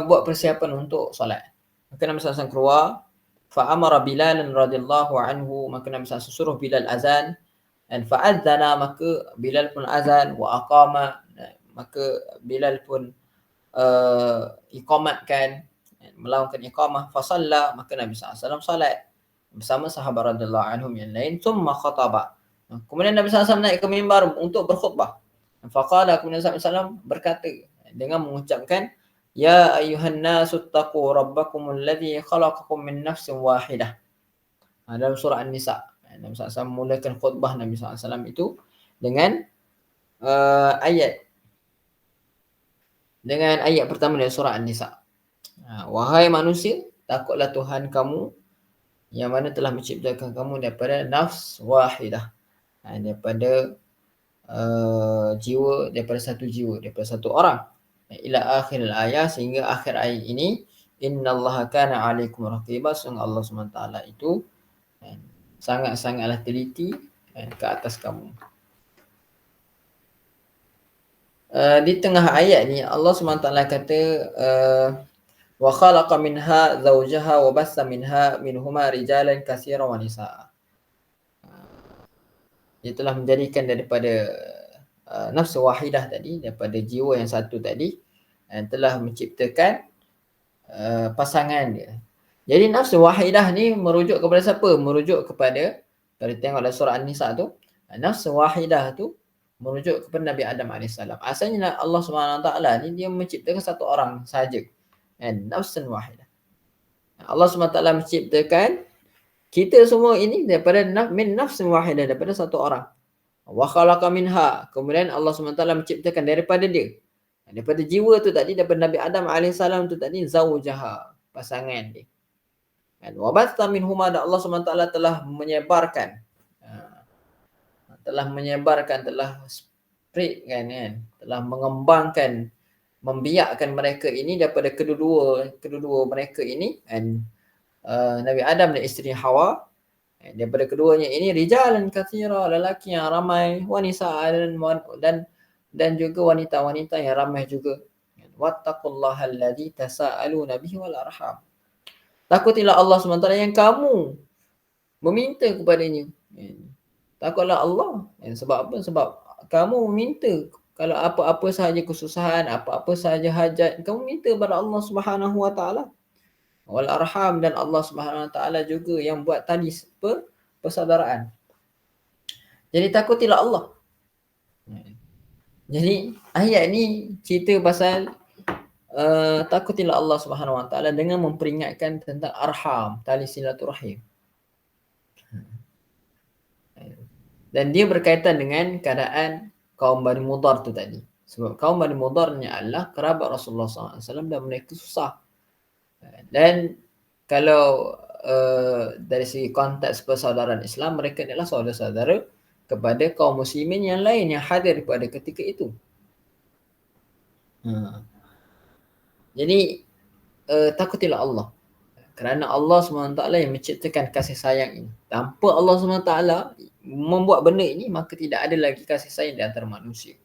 buat persiapan untuk solat. Maka Nabi SAW keluar, fa'amara Bilal radhiyallahu anhu, maka Nabi SAW suruh Bilal azan, dan fa'adzana, maka Bilal pun azan, wa aqama, maka Bilal pun iqamatkan, melakukan iqamah, fasalla, maka Nabi SAW salat bersama sahabat radhiyallahu anhum yang lain, thumma khataba, kemudian Nabi SAW naik ke mimbar untuk berkhutbah. Faqala, kemudian Nabi SAW berkata dengan mengucapkan, ya ayuhan nasu taqu rabbakumul ladzi khalaqakum min nafsin wahidah. Dalam surah An-Nisa, Nabi SAW mulakan khutbah Nabi SAW itu dengan ayat pertama dari surah An-Nisa. Wahai manusia, takutlah Tuhan kamu yang mana telah menciptakan kamu daripada nafs wahidah, daripada jiwa, daripada satu jiwa, daripada satu orang, ila akhir ayat, sehingga akhir ayat ini, innallaha kana alaikum raqiba, sungguh Allah SWT itu sangat-sangatlah teliti ke atas kamu. Di tengah ayat ni Allah SWT kata wa khalaqa minha zawjaha wa bassa minhuma rijalan katsiran wa nisaa. Dia telah menjadikan daripada nafsu wahidah tadi, daripada jiwa yang satu tadi, telah menciptakan pasangan dia. Jadi nafsu wahidah ni merujuk kepada siapa? Merujuk kepada, kalau tengok dalam surah An-Nisa tu, nafsu wahidah tu merujuk kepada Nabi Adam AS. Asalnya Allah SWT ni dia menciptakan satu orang sahaja, nafsun wahidah. Allah SWT menciptakan kita semua ini daripada min nafsun wahidah, daripada satu orang. Wa khalaqa minha, kemudian Allah SWT menciptakan daripada dia, daripada jiwa tu tadi, daripada Nabi Adam AS tu tadi, zawjaha, pasangan dia. Wa batha minhuma, dan Allah SWT telah menyebarkan, telah spread kan, telah mengembangkan, membiakkan mereka ini daripada kedua mereka ini, Nabi Adam dan isteri Hawa, daripada keduanya ini rijalan katsira, lelaki yang ramai, wanisa, dan juga wanita-wanita yang ramai juga. Wattaqullaha alladzi tasaaluna bihi wal arham. Takutilah Allah SWT yang kamu meminta kepadanya. Takutlah Allah. Sebab apa? Sebab kamu meminta, kalau apa-apa sahaja kesusahan, apa-apa sahaja hajat, kamu minta kepada Allah Subhanahu Wa Taala. Wal arham, dan Allah Subhanahu Wa Taala juga yang buat tali persaudaraan. Jadi takutilah Allah. Jadi ayat ni cerita pasal takutilah Allah Subhanahu Wa Taala dengan memperingatkan tentang arham, tali silaturahim. Dan dia berkaitan dengan keadaan kaum Bani Mudhar tu tadi. Sebab kaum Bani Mudhar ni adalah kerabat Rasulullah SAW dan mereka susah. Dan kalau dari segi konteks persaudaraan Islam, mereka adalah saudara-saudara kepada kaum muslimin yang lain yang hadir pada ketika itu. Jadi takutilah Allah, kerana Allah SWT yang menciptakan kasih sayang ini. Tanpa Allah SWT membuat benda ini, maka tidak ada lagi kasih sayang di antara manusia,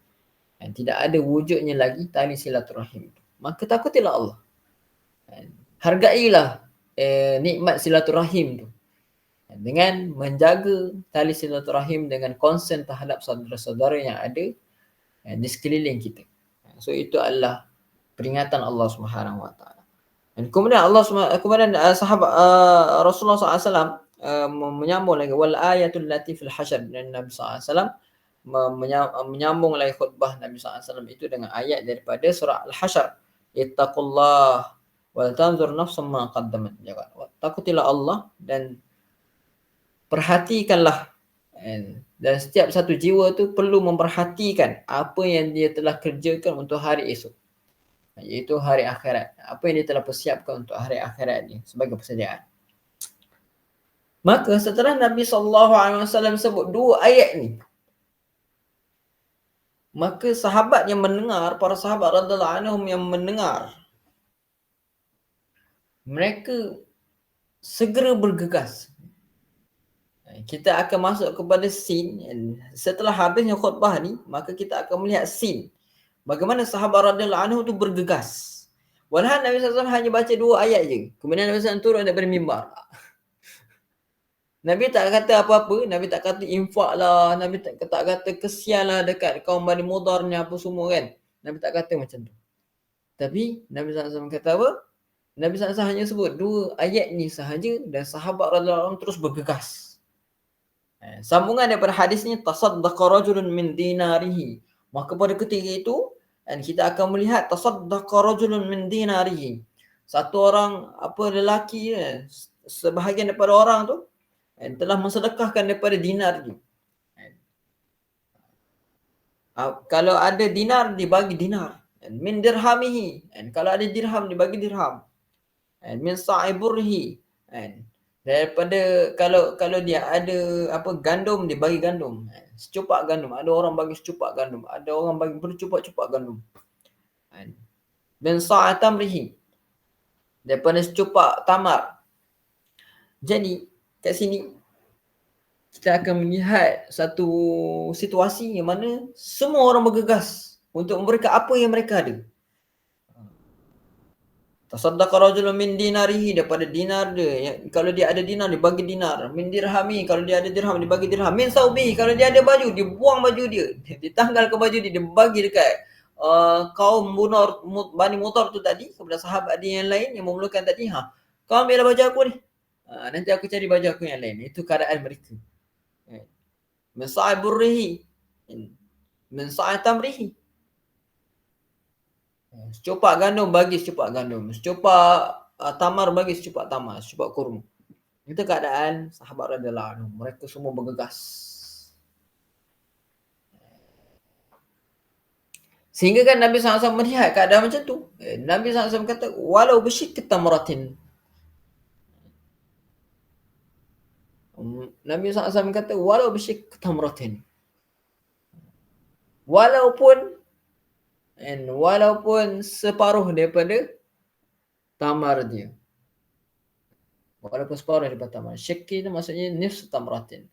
dan tidak ada wujudnya lagi tali silaturahim. Maka takutilah Allah, hargailah nikmat silaturahim tu dengan menjaga tali silaturahim dengan konsen terhadap saudara-saudara yang ada di sekeliling kita. So itu adalah peringatan Allah Subhanahu Wa Taala. Dan kemudian sahabat Rasulullah SAW menyambung lagi, wal ayatul lati fil hasyr, dan Nabi SAW menyambung lagi khutbah Nabi SAW itu dengan ayat daripada surah Al-Hasyr, ittaqullah wal tanzur nafsum ma qaddamat. Takutilah Allah dan perhatikanlah, dan setiap satu jiwa tu perlu memperhatikan apa yang dia telah kerjakan untuk hari esok, iaitu hari akhirat. Apa yang dia telah persiapkan untuk hari akhirat ni sebagai persediaan. Maka setelah Nabi SAW sebut dua ayat ni, Maka sahabat yang mendengar, para sahabat radhiyallahu anhum yang mendengar, mereka segera bergegas. Kita akan masuk kepada scene setelah habisnya khutbah ni, maka kita akan melihat scene bagaimana sahabat radhiyallahu anhu tu bergegas. Walhal Nabi SAW hanya baca 2 ayat je. Kemudian Nabi SAW turun daripada mimbar. Nabi tak kata apa-apa, Nabi tak kata infak lah, Nabi tak kata kesian lah dekat kaum Bani Mudhar ni apa semua kan. Nabi tak kata macam tu. Tapi Nabi SAW kata apa? Nabi SAW hanya sebut 2 ayat ni sahaja dan sahabat radhiyallahu anhu terus bergegas. Sambungan daripada hadis ni, tasaddaqa rajulun min dinarihi. Maka pada ketika itu dan kita akan melihat tasaddaqa rajulun min dinarihi. Satu orang lelaki sebahagian daripada orang tu telah mensedekahkan daripada dinar dia. Kalau ada dinar dibagi dinar. Min dirhamihi. Kalau ada dirham dibagi dirham. Min sa'iburhi. Daripada kalau dia ada gandum dia bagi gandum. Secupak gandum. Ada orang bagi secupak gandum. Ada orang bagi bercupak-cupak gandum. Min sa'atamrihi. Daripada secupak tamar. Jadi kat sini kita akan melihat satu situasi yang mana semua orang bergegas untuk memberikan apa yang mereka ada. Tasaddaqa rajulun min dinarihi, daripada dinar dia. Kalau dia ada dinar, dia bagi dinar. Min dirhami, kalau dia ada dirham, dia bagi dirham. Min saubihi, kalau dia ada baju, dia buang baju dia. Dia tanggalkan baju dia, dia bagi dekat kaum Bani Mudhar tu tadi, kepada sahabat dia yang lain yang memerlukan tadi. Kau ambillah baju aku ni. Nanti aku cari baju aku yang lain. Itu keadaan mereka. Min sa'iburrihi. Min sa'itamrihi. Secupak gandum bagi secupak gandum. Secupak tamar bagi secupak tamar. Secupak kurma. Itu keadaan sahabat radhiyallahu anhu. Mereka semua bergegas. Sehingga kan Nabi SAW melihat keadaan macam tu. Nabi SAW kata, walau bisyik tamratin. Nabi SAW kata, walau bisyik tamratin. Walaupun separuh daripada tamar dia. Walaupun separuh daripada tamar. Syekki itu maksudnya nifs tamratin.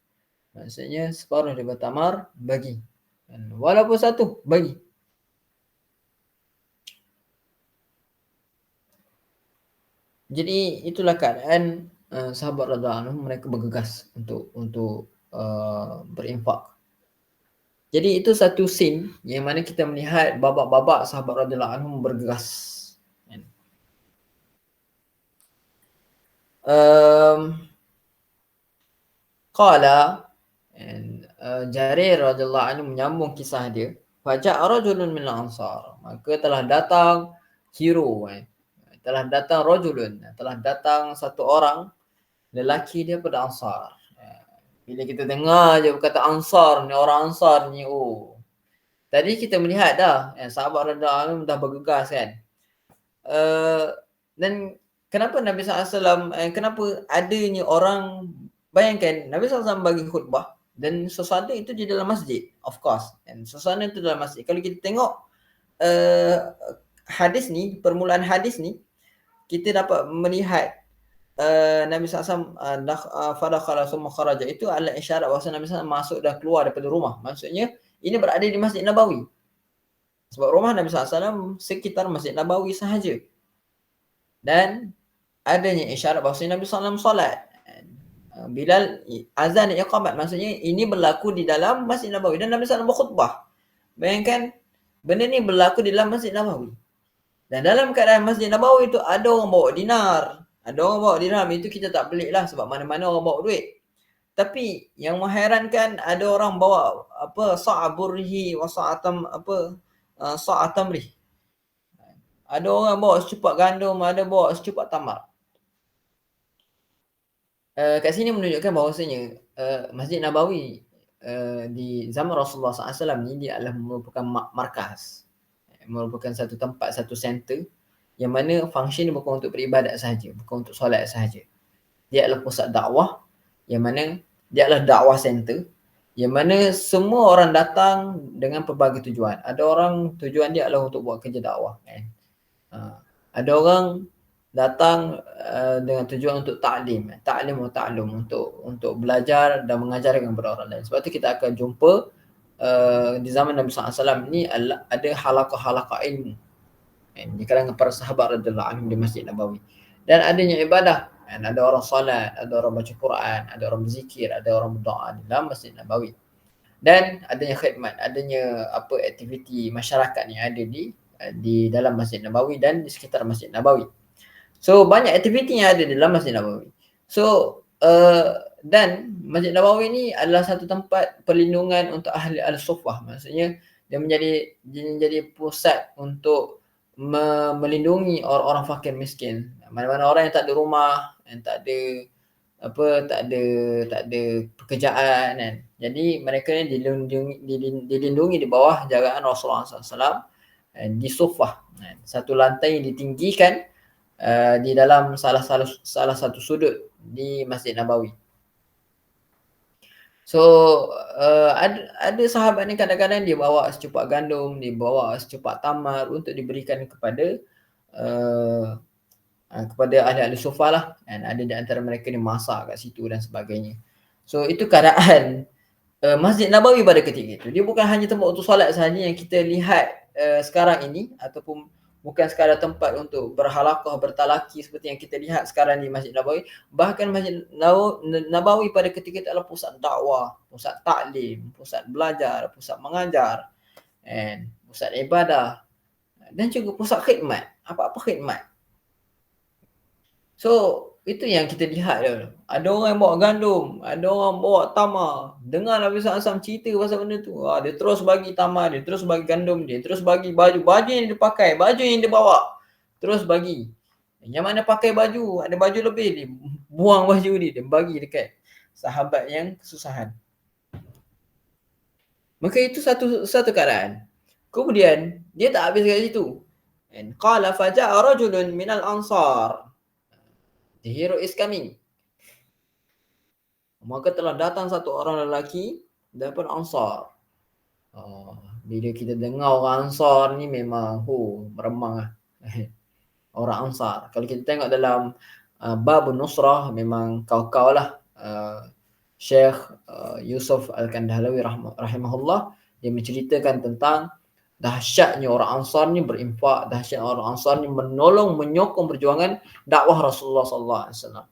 Maksudnya separuh daripada tamar bagi. Dan walaupun satu bagi. Jadi itulah keadaan sahabat radhiyallahu anhum, mereka bergegas untuk berinfak. Jadi itu satu scene yang mana kita melihat babak-babak sahabat radhiyallahu anhum bergegas. Qala Jarir radhiyallahu anhu menyambung kisah dia, faja'a rajulun min al-ansar. Maka telah datang hero telah datang rajulun, telah datang satu orang lelaki dia pada Ansar. Bila kita dengar je kata Ansar ni, orang Ansar ni, tadi kita melihat dah sahabat radhiyallahu anhu dah bergegas kan. Dan kenapa Nabi SAW, kenapa adanya orang, bayangkan Nabi SAW bagi khutbah dan suasana itu di dalam masjid, of course. Dan suasana itu dalam masjid. Kalau kita tengok hadis ni, permulaan hadis ni, kita dapat melihat Nabi SAW fadakhala summa kharaja, itu adalah isyarat bahawa Nabi SAW masuk dan keluar daripada rumah. Maksudnya ini berada di Masjid Nabawi. Sebab rumah Nabi SAW sekitar Masjid Nabawi sahaja. Dan adanya isyarat bahawa Nabi SAW solat. Bilal azan dan iqamat, maksudnya ini berlaku di dalam Masjid Nabawi dan Nabi SAW berkhutbah. Bayangkan benda ni berlaku di dalam Masjid Nabawi. Dan dalam keadaan Masjid Nabawi itu ada orang bawa dinar, ada orang bawa dirham. Itu kita tak pelik lah sebab mana-mana orang bawa duit. Tapi yang mengherankan, ada orang bawa sa'aburhi wa sa'atamrih. Ada orang bawa secupak gandum, ada bawa secupak tamar. Kat sini menunjukkan bahawasanya Masjid Nabawi di zaman Rasulullah SAW ni dia adalah merupakan markas, merupakan satu tempat, satu center yang mana function dia bukan untuk beribadat sahaja, bukan untuk solat sahaja. Dia adalah pusat dakwah yang mana dia adalah dakwah center Yang mana semua orang datang dengan pelbagai tujuan. Ada orang tujuan dia adalah untuk buat kerja dakwah kan. Ada orang datang dengan tujuan untuk ta'lim wa ta'lum, untuk belajar dan mengajar kepada orang lain. Sebab tu kita akan jumpa di zaman Nabi SAW ni ada halaqah-halaqah ilmu di kalangan para sahabat radhiyallahu anhum di Masjid Nabawi. Dan adanya ibadah, ada orang solat, ada orang baca Quran, ada orang berzikir, ada orang berdoa di dalam Masjid Nabawi. Dan adanya khidmat, adanya aktiviti masyarakat yang ada di dalam Masjid Nabawi dan di sekitar Masjid Nabawi. So banyak aktiviti yang ada di dalam Masjid Nabawi. So dan Masjid Nabawi ni adalah satu tempat perlindungan untuk ahli al-suffah. Maksudnya dia menjadi pusat untuk melindungi orang-orang fakir miskin. Mana-mana orang yang tak ada rumah, yang tak ada pekerjaan kan. Jadi mereka ni dilindungi di bawah jagaan Rasulullah SAW di suffah. Satu lantai yang ditinggikan di dalam salah satu sudut di Masjid Nabawi. So ada sahabat ni kadang-kadang dia bawa secupak gandum, dia bawa secupak tamar untuk diberikan kepada ahli-ahli suffah lah. Dan ada di antara mereka ni masak kat situ dan sebagainya. So itu keadaan Masjid Nabawi pada ketika itu. Dia bukan hanya tempat untuk solat sahaja yang kita lihat sekarang ini, ataupun bukan sekadar tempat untuk berhalaqah, bertalaki seperti yang kita lihat sekarang di Masjid Nabawi. Bahkan Masjid Nabawi pada ketika itu adalah pusat dakwah, pusat taklim, pusat belajar, pusat mengajar, and pusat ibadah, dan juga pusat khidmat, apa-apa khidmat. So itu yang kita lihat dia. Ada orang yang bawa gandum, ada orang bawa tamar. Dengar Nabi SAW cerita pasal benda tu. Dia terus bagi tamar, dia terus bagi gandum, dia terus bagi baju yang dia pakai, baju yang dia bawa, terus bagi. Yang mana pakai baju, ada baju lebih, dia buang baju dia bagi dekat sahabat yang kesusahan. Maka itu satu keadaan. Kemudian dia tak habis kat situ. And qala faja'a rajulun minal ansar. The hero is coming. Maka telah datang satu orang lelaki daripada Ansar. Bila kita dengar orang Ansar ni memang meremang lah. Orang Ansar. Kalau kita tengok dalam Babun Nusrah, memang kau-kau lah. Syekh Yusuf Al-Kandahlawi rahimahullah, dia menceritakan tentang dahsyatnya orang Ansar ni berinfak, dahsyatnya orang Ansar ni menolong, menyokong perjuangan dakwah Rasulullah SAW.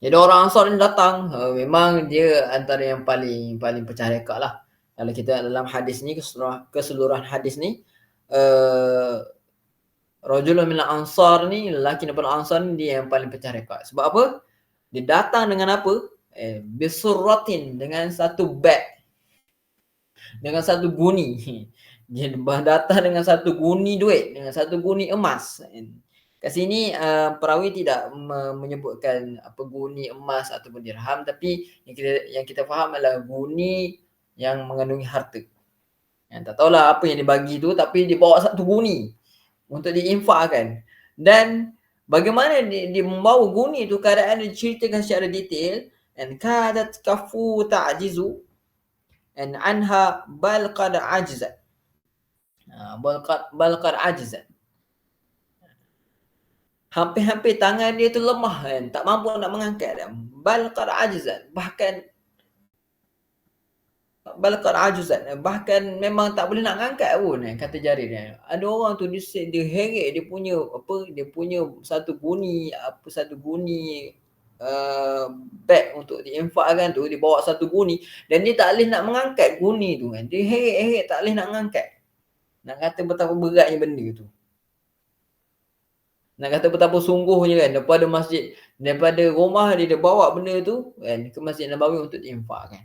Jadi orang Ansar ni datang, memang dia antara yang paling pecah rekod lah. Kalau kita dalam hadis ni, keseluruhan hadis ni, rajulun minal Ansar ni, lelaki daripada Ansar ni, dia yang paling pecah rekod. Sebab apa? Dia datang dengan apa? Bisurratin, dengan satu bag, dengan satu guni. Dia datang dengan satu guni duit, dengan satu guni emas. Kat sini perawi tidak menyebutkan apa guni emas ataupun dirham, tapi yang kita faham adalah guni yang mengandungi harta. Yang tak tahulah apa yang dibagi tu, tapi dia bawa satu guni untuk diinfakkan. Dan bagaimana dia membawa guni tu, keadaan dia diceritakan secara detail. And kadat kafu ta'jizu and anha bal qad ajzat. Bal qad ajzat. Hampir-hampir tangan dia tu lemah kan, tak mampu nak mengangkat. Bal qad ajzat, bahkan memang tak boleh nak angkat pun, kata Jarir dia. Ada orang tu dia heret, dia punya satu guni beg untuk diinfakkan tu, dia bawa satu guni dan dia tak boleh nak mengangkat guni tu kan. Dia heret tak boleh nak mengangkat. Nak kata betapa beratnya benda tu. Nak kata betapa sungguhnya kan, daripada rumah dia bawa benda tu kan ke Masjid Nabawi untuk diinfakkan.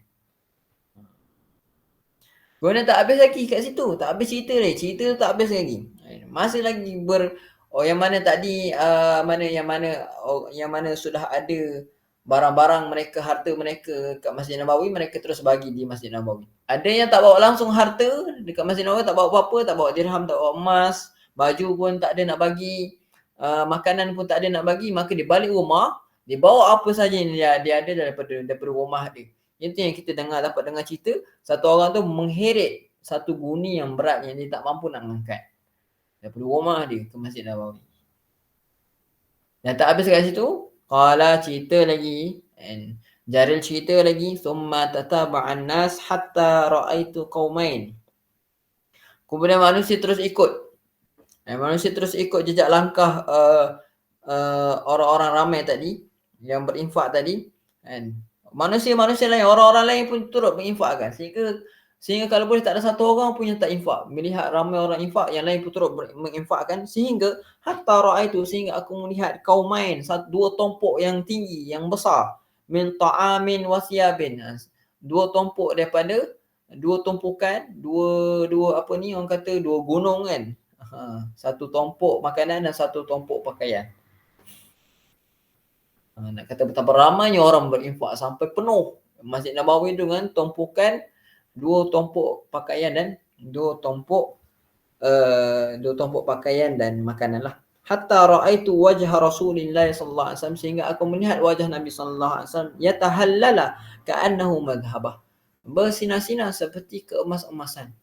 Kemudian tak habis lagi kat situ, tak habis cerita tu tak habis lagi. Masih lagi yang mana tadi yang mana sudah ada barang-barang mereka, harta mereka kat Masjid Nabawi, mereka terus bagi di Masjid Nabawi. Ada yang tak bawa langsung harta dekat Masjid Nabawi, tak bawa apa-apa, tak bawa dirham, tak bawa emas, baju pun tak ada nak bagi, makanan pun tak ada nak bagi, maka dia balik rumah, dia bawa apa saja yang dia ada daripada rumah dia. Itu yang kita dapat dengar cerita, satu orang tu mengheret satu buni yang berat yang dia tak mampu nak mengangkat daripada rumah dia ke Masjid Nabawi. Dan tak habis kat situ, qala cerita lagi, and Jaril cerita lagi, summa tataba'an nas hatta ra'aitu qaumain. Kemudian manusia terus ikut. Manusia terus ikut jejak langkah orang-orang ramai tadi yang berinfak tadi, kan. Manusia-manusia lain, orang-orang lain pun turut menginfakkan, sehingga kalau boleh tak ada satu orang pun yang tak infak. Melihat ramai orang infak, yang lain pun turut menginfakkan, sehingga hatta ra'aitu, sehingga aku melihat qaumain, dua tompok yang tinggi, yang besar, min ta'amin wa thiyabin, dua tompok daripada dua tumpukan, dua apa ni orang kata, dua gunung kan. Satu tompok makanan dan satu tompok pakaian. Nak kata betapa ramainya orang berinfak sampai penuh Masjid Nabawi dengan tumpukan dua tompok pakaian dan dua tompok pakaian dan makanan lah. Hatta ra'aitu wajha Rasulillah sallallahu alaihi wasallam, sehingga aku melihat wajah Nabi sallallahu alaihi wasallam yatahallala ka'annahu madhhabah, bersinar-sinar seperti keemas-emasan.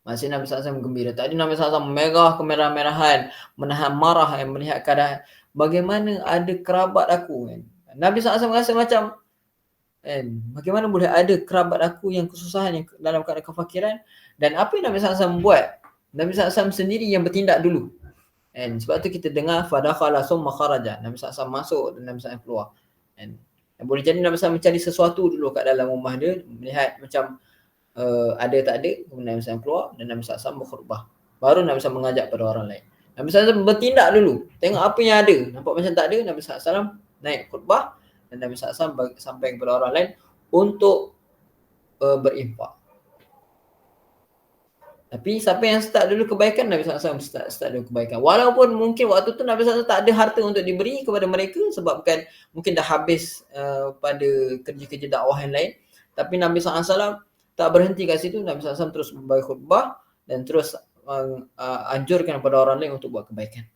Masih Nabi SAW gembira. Tadi Nabi SAW merah kemerah-merahan, menahan marah yang melihat keadaan bagaimana ada kerabat aku kan. Nabi SAW rasa macam bagaimana boleh ada kerabat aku yang kesusahan, yang dalam keadaan kefakiran. Dan apa yang Nabi SAW buat? Nabi SAW sendiri yang bertindak dulu. Sebab tu kita dengar fadakhala summa kharaja. Nabi SAW masuk dan Nabi SAW keluar. Boleh jadi Nabi SAW mencari sesuatu dulu kat dalam rumah dia, melihat macam ada tak ada, kemudian Nabi SAW keluar dan Nabi SAW berkhutbah. Baru Nabi SAW mengajak pada orang lain. Nabi SAW bertindak dulu, tengok apa yang ada, nampak macam tak ada, Nabi SAW naik khutbah dan Nabi SAW sampai kepada orang lain untuk berinfak. Tapi siapa yang start dulu kebaikan, Nabi SAW start dulu kebaikan. Walaupun mungkin waktu tu Nabi SAW tak ada harta untuk diberi kepada mereka, sebabkan mungkin dah habis pada kerja-kerja dakwah yang lain. Tapi Nabi SAW tak berhenti kat situ. Nabi SAW terus membagi khutbah dan terus anjurkan kepada orang lain untuk buat kebaikan.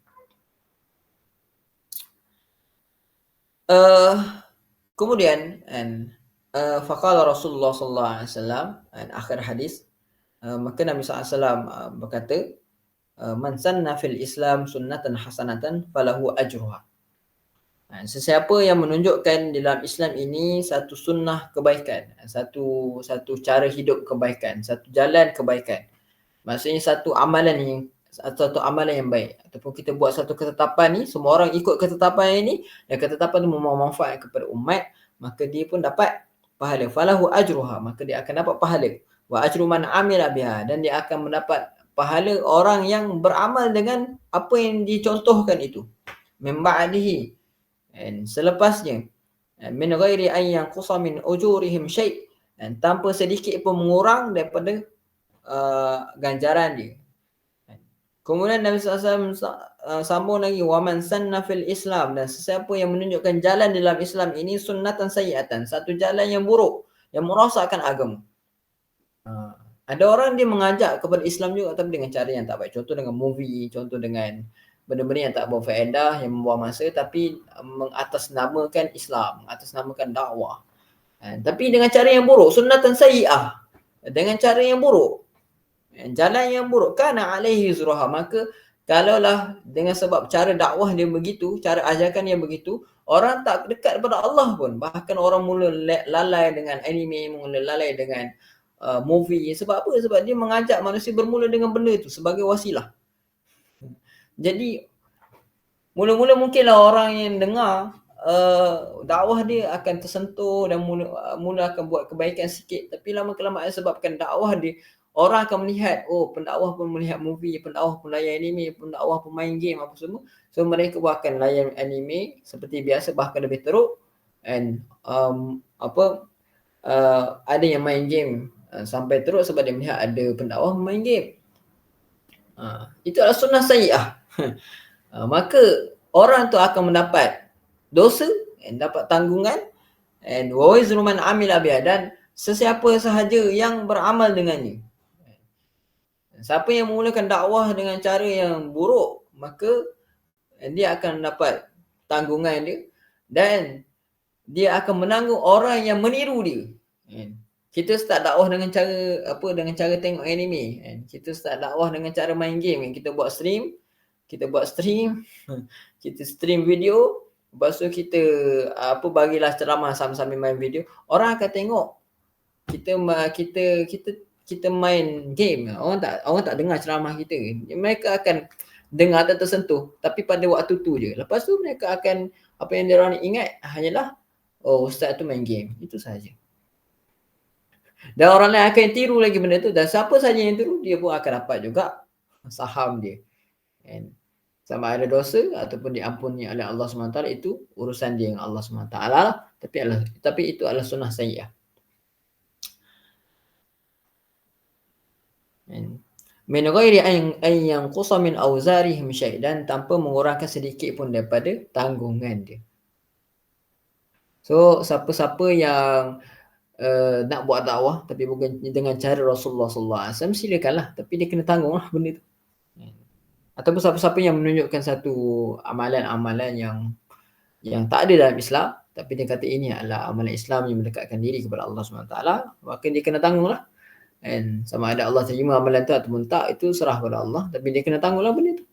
Kemudian faqala Rasulullah sallallahu alaihi wasallam, akhir hadis, maka Nabi SAW berkata, man sanna fil Islam sunnatan hasanatan falahu ajruha. Sesiapa yang menunjukkan di dalam Islam ini satu sunnah kebaikan, satu cara hidup kebaikan, satu jalan kebaikan, maksudnya satu amalan yang baik, ataupun kita buat satu ketetapan ni, semua orang ikut ketetapan ini dan ketetapan itu membawa manfaat kepada umat, maka dia pun dapat pahala. Falahu ajruha, maka dia akan dapat pahala. Wa ajru man amila biha, dan dia akan mendapat pahala orang yang beramal dengan apa yang dicontohkan itu. Min ba'dihi, dan selepasnya, min ghairi an yanqusa min ujurihim syai', dan tanpa sedikit pun mengurang daripada ganjaran dia. Kemudian Nabi SAW sambung lagi, wa man sanna fil Islam, dan sesiapa yang menunjukkan jalan dalam Islam ini sunnatan sayyi'atan, satu jalan yang buruk, yang merosakkan agama. Ada orang dia mengajak kepada Islam juga tapi dengan cara yang tak baik. Contoh dengan movie, contoh dengan benda-benda yang tak berfaedah, yang membuang masa, tapi mengatasnamakan Islam, mengatasnamakan dakwah. Tapi dengan cara yang buruk, sunnatan sayyi'ah, dengan cara yang buruk, jalan yang buruk, kana alaihi zurha, maka kalaulah dengan sebab cara dakwah dia begitu, cara ajakan dia begitu, orang tak dekat kepada Allah pun. Bahkan orang mula lalai dengan anime, mula lalai dengan movie. Sebab apa? Sebab dia mengajak manusia bermula dengan benda itu sebagai wasilah. Jadi mula-mula mungkinlah orang yang dengar dakwah dia akan tersentuh dan mula akan buat kebaikan sikit, tapi lama-kelamaan sebabkan dakwah dia, orang akan melihat, pendakwah pun melihat movie, pendakwah pun layan anime, pendakwah pun main game apa semua. So mereka pun akan layan anime seperti biasa, bahkan lebih teruk. And ada yang main game sampai teruk sebab dia melihat ada pendakwah main game. Itu adalah sunnah sayyi'ah. Maka orang tu akan mendapat dosa dan dapat tanggungan, and wa wizru man amila biha, dan sesiapa sahaja yang beramal dengannya. Siapa yang memulakan dakwah dengan cara yang buruk, maka dia akan dapat tanggungan dia, dan dia akan menanggung orang yang meniru dia. Kan. Kita start dakwah dengan cara tengok anime kan. Kita start dakwah dengan cara main game kan. Kita buat stream, kita stream video, lepas tu kita bagilah ceramah sambil main video. Orang akan tengok kita main game. Orang tak dengar ceramah kita. Mereka akan dengar dan tersentuh tapi pada waktu tu je. Lepas tu mereka akan apa yang dia orang ingat hanyalah ustaz tu main game. Itu sahaja. Dan orang lain akan tiru lagi benda tu dan siapa saja yang tiru dia pun akan dapat juga saham dia. And sama ada dosa ataupun diampuni oleh Allah SWT itu urusan dia dengan Allah SWT lah. Tapi itu adalah sunnah sayyi'ah. Min ghairi an yanqusa min awzarihim syai' dan tanpa mengurangkan sedikit pun daripada tanggungan dia. So siapa-siapa yang nak buat dakwah tapi bukan dengan cara Rasulullah SAW, silakanlah, tapi dia kena tanggunglah benda tu. Ataupun siapa-siapa yang menunjukkan satu amalan-amalan yang tak ada dalam Islam tapi dia kata ini adalah amalan Islam yang mendekatkan diri kepada Allah SWT, maka dia kena tanggunglah. And sama ada Allah terima amalan tu ataupun tak, itu serah pada Allah, tapi dia kena tanggunglah benda tu.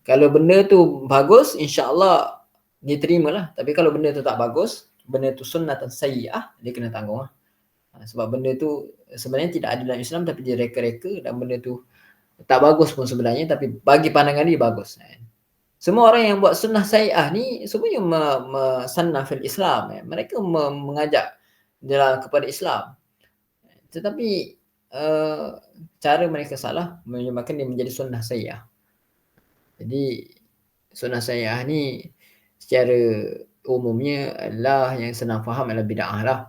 Kalau benda tu bagus, insya-Allah dia terimalah. Tapi kalau benda tu tak bagus, benda tu sunnatan sayyi'ah, dia kena tanggunglah. Sebab benda tu sebenarnya tidak ada dalam Islam tapi dia reka-reka, dan benda tu tak bagus pun sebenarnya tapi bagi pandangan dia bagus. Semua orang yang buat sunnah sayyi'ah ni sebenarnya sunnah fil Islam. Mereka mengajak kepada Islam. Tetapi cara mereka salah menyebabkan dia menjadi sunnah sayyi'ah. Jadi sunnah sayyi'ah ni secara umumnya adalah yang senang faham adalah bid'ah lah.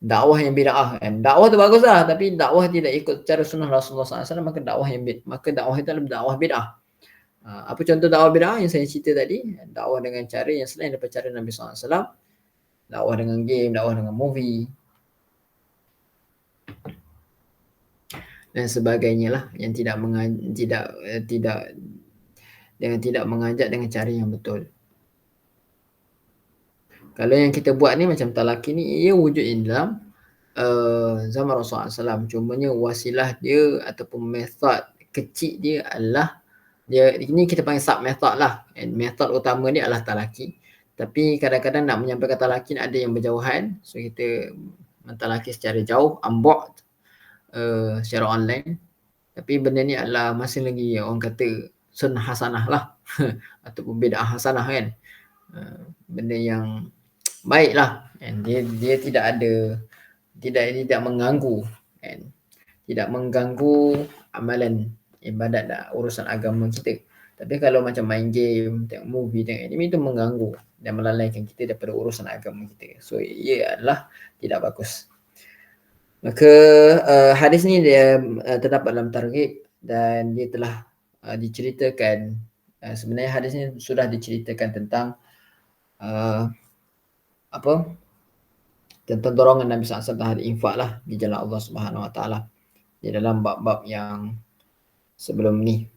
Dakwah yang bid'ah kan. Dakwah tu bagus lah tapi dakwah tidak ikut cara sunnah Rasulullah SAW, maka dakwah itu adalah dakwah bid'ah. Apa contoh dakwah bid'ah yang saya cerita tadi? Dakwah dengan cara yang selain daripada cara Nabi SAW. Dakwah dengan game, dakwah dengan movie dan sebagainya lah, yang tidak mengajak dengan cara yang betul. Kalau yang kita buat ni macam talaki ni, ia wujud dalam zaman Rasulullah SAW. Cumanya wasilah dia ataupun metod kecil dia adalah ini kita panggil sub method lah. And method utama dia adalah talaki. Tapi kadang-kadang nak menyampaikan talaki ada yang berjauhan. So kita mentalaki secara jauh, ambok secara online. Tapi benda ni adalah masih lagi orang kata sunnah hasanah lah. Ataupun bid'ah hasanah kan. Benda yang baik lah. And dia tidak mengganggu kan. Tidak mengganggu amalan ibadat dan urusan agama kita. Tapi kalau macam main game, tengok movie, tengok anime, itu mengganggu dan melalaikan kita daripada urusan agama kita. So ia adalah tidak bagus. Maka hadis ni dia terdapat dalam Targhib dan dia telah diceritakan, sebenarnya hadis ni sudah diceritakan tentang tentang dorongan Nabi SAW terhadap infak lah di jalan Allah Subhanahu Wa Taala di dalam bab-bab yang sebelum ni.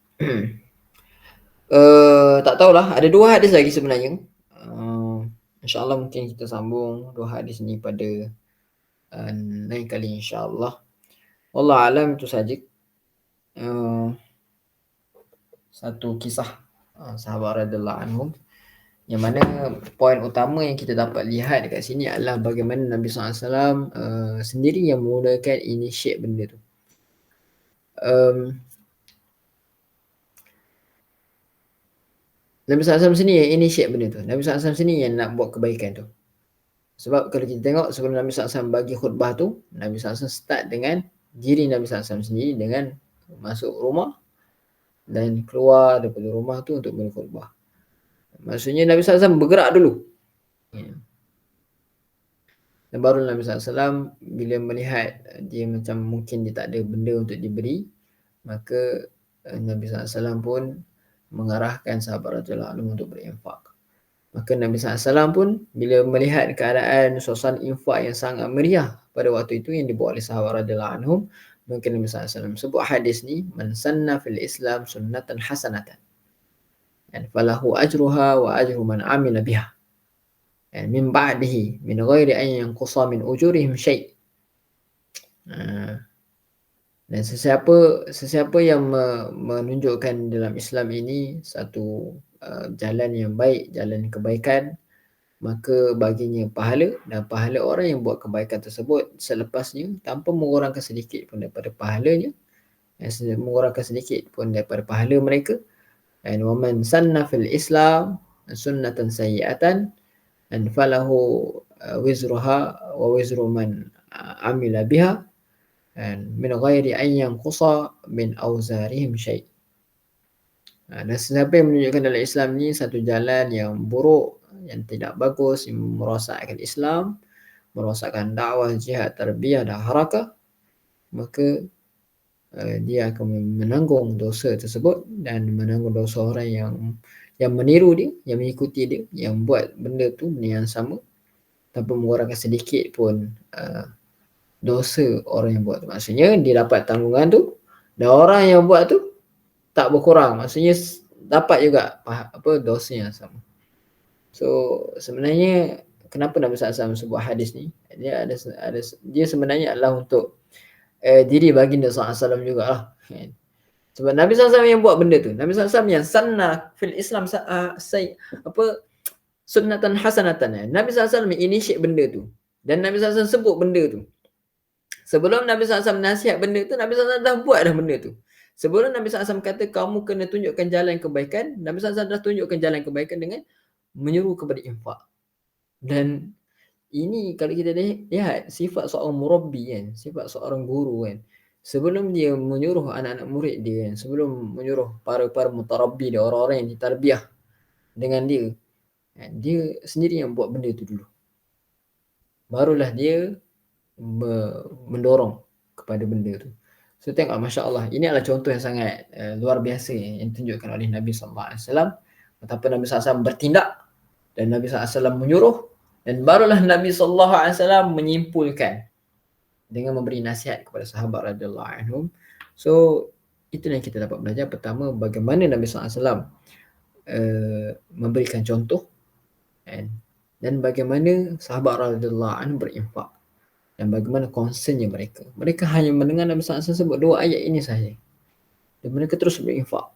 Tak tahulah, ada dua hadis lagi sebenarnya. InsyaAllah mungkin kita sambung dua hadis ni pada lain kali insyaAllah. Wallahu alam, itu saja satu kisah sahabat radhiyallahu anhum, yang mana poin utama yang kita dapat lihat dekat sini adalah bagaimana Nabi SAW sendiri yang memulakan initiate benda tu. Nabi SAW sini yang initiate benda tu. Nabi SAW sini yang nak buat kebaikan tu. Sebab kalau kita tengok sebelum Nabi SAW bagi khutbah tu, Nabi SAW start dengan diri Nabi SAW sendiri dengan masuk rumah dan keluar daripada rumah tu untuk beri khutbah. Maksudnya Nabi SAW bergerak dulu. Dan baru Nabi SAW bila melihat dia macam mungkin dia tak ada benda untuk diberi, maka Nabi SAW pun mengarahkan sahabat radhiyallahu anhu untuk berinfak. Maka Nabi SAW pun bila melihat keadaan suasana infak yang sangat meriah pada waktu itu yang dibuat oleh sahabat radhiyallahu anhum, maka Nabi SAW sebut hadis ni, man sanna fil Islam sunnatan hasanatan, dan falahu ajruha wa ajru man amila biha. min ba'dihi min ghairi an yanqusa min ujurihim syai'. Dan sesiapa yang menunjukkan dalam Islam ini satu jalan yang baik, jalan kebaikan, maka baginya pahala, dan pahala orang yang buat kebaikan tersebut selepasnya tanpa mengurangkan sedikit pun daripada pahalanya, mengurangkan sedikit pun daripada pahala mereka. Dan waman sanna fil Islam sunnatan sayyi'atan an falahu wizruha wa wizru man amila biha min ghairi an yanqusa min awzarihim syai'. Dan siapa yang menunjukkan dalam Islam ni satu jalan yang buruk, yang tidak bagus, yang merosakkan Islam, merosakkan dakwah, jihad, tarbiyah dan harakah, maka dia akan menanggung dosa tersebut dan menanggung dosa orang yang meniru dia, yang mengikuti dia, yang buat benda tu, benda yang sama tanpa mengurangkan sedikit pun dosa orang yang buat tu. Maksudnya dia dapat tanggungan tu, dan orang yang buat tu tak berkurang, maksudnya dapat juga dosa yang sama. So sebenarnya kenapa Nabi SAW sebut hadis ni, dia sebenarnya adalah untuk diri baginda SAW jugalah, kan? Sebab Nabi SAW yang buat benda tu, Nabi SAW yang sanna fil Islam sunnatan hasanatan. Nabi SAW initiate benda tu, dan Nabi SAW sebut benda tu. Sebelum Nabi SAW nasihat benda tu, Nabi SAW dah buat dah benda tu. Sebelum Nabi SAW kata kamu kena tunjukkan jalan kebaikan, Nabi SAW dah tunjukkan jalan kebaikan dengan menyuruh kepada infak. Dan ini kalau kita lihat sifat seorang murabbi kan, sifat seorang guru kan, sebelum dia menyuruh anak-anak murid dia kan, sebelum menyuruh para mutarabbi dia, orang-orang yang ditarbiah dengan dia, dia sendiri yang buat benda tu dulu, barulah dia mendorong kepada benda tu. So tengok, Masya Allah, ini adalah contoh yang sangat luar biasa yang ditunjukkan oleh Nabi SAW. Betapa Nabi SAW bertindak dan Nabi SAW menyuruh, dan barulah Nabi SAW menyimpulkan dengan memberi nasihat kepada sahabat radhiyallahu anhum. So itu yang kita dapat belajar. Pertama, bagaimana Nabi SAW memberikan contoh, dan bagaimana sahabat radhiyallahu anhum berinfak, dan bagaimana concernnya mereka. Mereka hanya mendengar Nabi SAW sebut 2 ayat ini sahaja, dan mereka terus berinfak,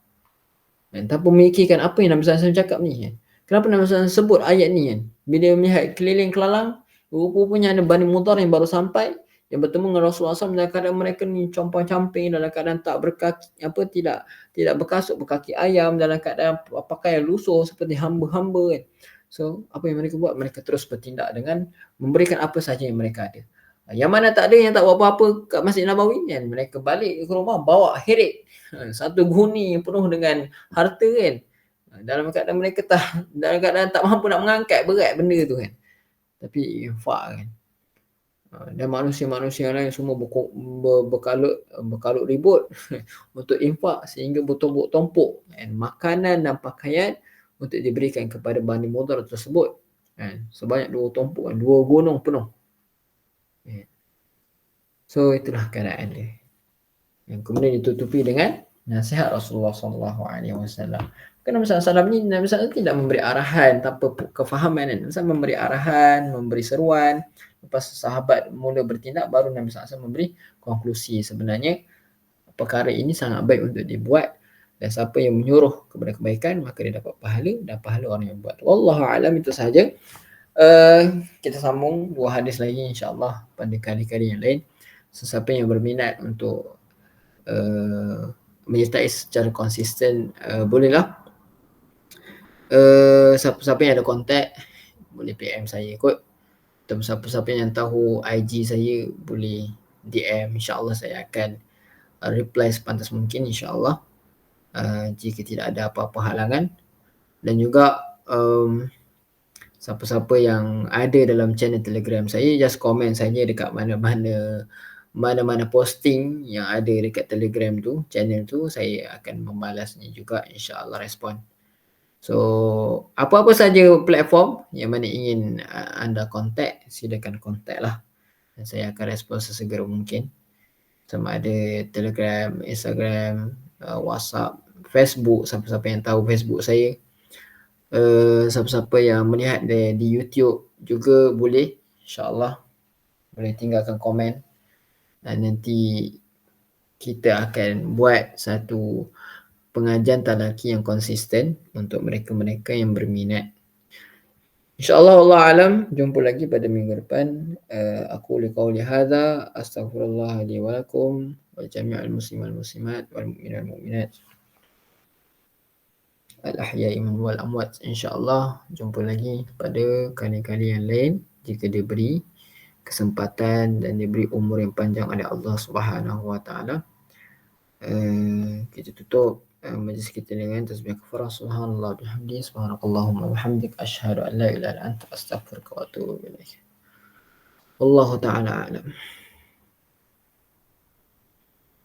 dan tanpa memikirkan apa yang Nabi SAW cakap ni kan. Kenapa Nabi SAW sebut ayat ni kan? Bila melihat keliling kelalang, rupanya ada Bani Mudhar yang baru sampai, yang bertemu dengan Rasulullah SAW dalam keadaan mereka ni compang-camping, dalam keadaan tak berkaki, tidak berkasut, berkaki ayam, dalam keadaan pakaian lusuh seperti hamba-hamba kan. So apa yang mereka buat? Mereka terus bertindak dengan memberikan apa sahaja yang mereka ada. Yang mana tak ada, yang tak buat apa-apa kat Masjid Nabawi kan, mereka balik ke rumah bawa heret, satu guni penuh dengan harta kan, dalam keadaan mereka dalam keadaan tak mampu nak mengangkat berat benda tu kan, tapi infak kan. Dan manusia-manusia lain semua berkalut ribut untuk infak, sehingga bertumpuk-tumpuk makanan dan pakaian untuk diberikan kepada Bani Mudhar tersebut kan, sebanyak 2 tumpukan, 2 gunung penuh. So itulah keadaan dia, yang kemudian ditutupi dengan nasihat Rasulullah SAW. Kerana Nabi SAW ni, Nabi SAW tidak memberi arahan tanpa kefahaman kan. Nabi SAW memberi arahan, memberi seruan. Lepas sahabat mula bertindak, baru Nabi SAW memberi konklusi. Sebenarnya perkara ini sangat baik untuk dibuat, dan siapa yang menyuruh kepada kebaikan, maka dia dapat pahala, dan pahala orang yang buat. Wallahu a'lam, itu sahaja. Kita sambung 2 hadis lagi insya-Allah pada kali-kali yang lain. Sesiapa yang berminat untuk menyertai secara konsisten, bolehlah. Siapa-siapa yang ada kontak boleh PM saya kot, atau siapa-siapa yang tahu IG saya boleh DM. InsyaAllah saya akan reply sepantas mungkin insyaAllah, jika tidak ada apa-apa halangan. Dan juga siapa-siapa yang ada dalam channel Telegram saya, just komen saja dekat mana-mana posting yang ada dekat Telegram tu, channel tu, saya akan membalasnya juga, insya-Allah respon. So apa-apa saja platform yang mana ingin anda kontak, silakan kontak lah, dan saya akan respon sesegera mungkin. Sama ada Telegram, Instagram, WhatsApp, Facebook, siapa-siapa yang tahu Facebook saya, siapa-siapa yang melihat di YouTube juga boleh, insya-Allah boleh tinggalkan komen dan nanti kita akan buat satu pengajian talaki yang konsisten untuk mereka-mereka yang berminat. InsyaAllah wallahu alam, jumpa lagi pada minggu depan. Aku liqauli hadza astaghfirullah li wa lakum wa jami'al muslimin wal muslimat wal mu'minin wal mu'minat al ahya'i minhum wal amwat. InsyaAllah jumpa lagi pada kali-kali yang lain jika diberi kesempatan dan diberi umur yang panjang oleh Allah Subhanahu wa taala. Kita tutup majlis kita dengan tasbih kafarah. Subhanallah bihamdi, subhanakallahumma bihamdik, asyhadu an la ilaha illa anta, astaghfiruka wa atubu ilaik. Wallahu taala a'lam.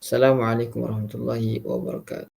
Assalamualaikum warahmatullahi wabarakatuh.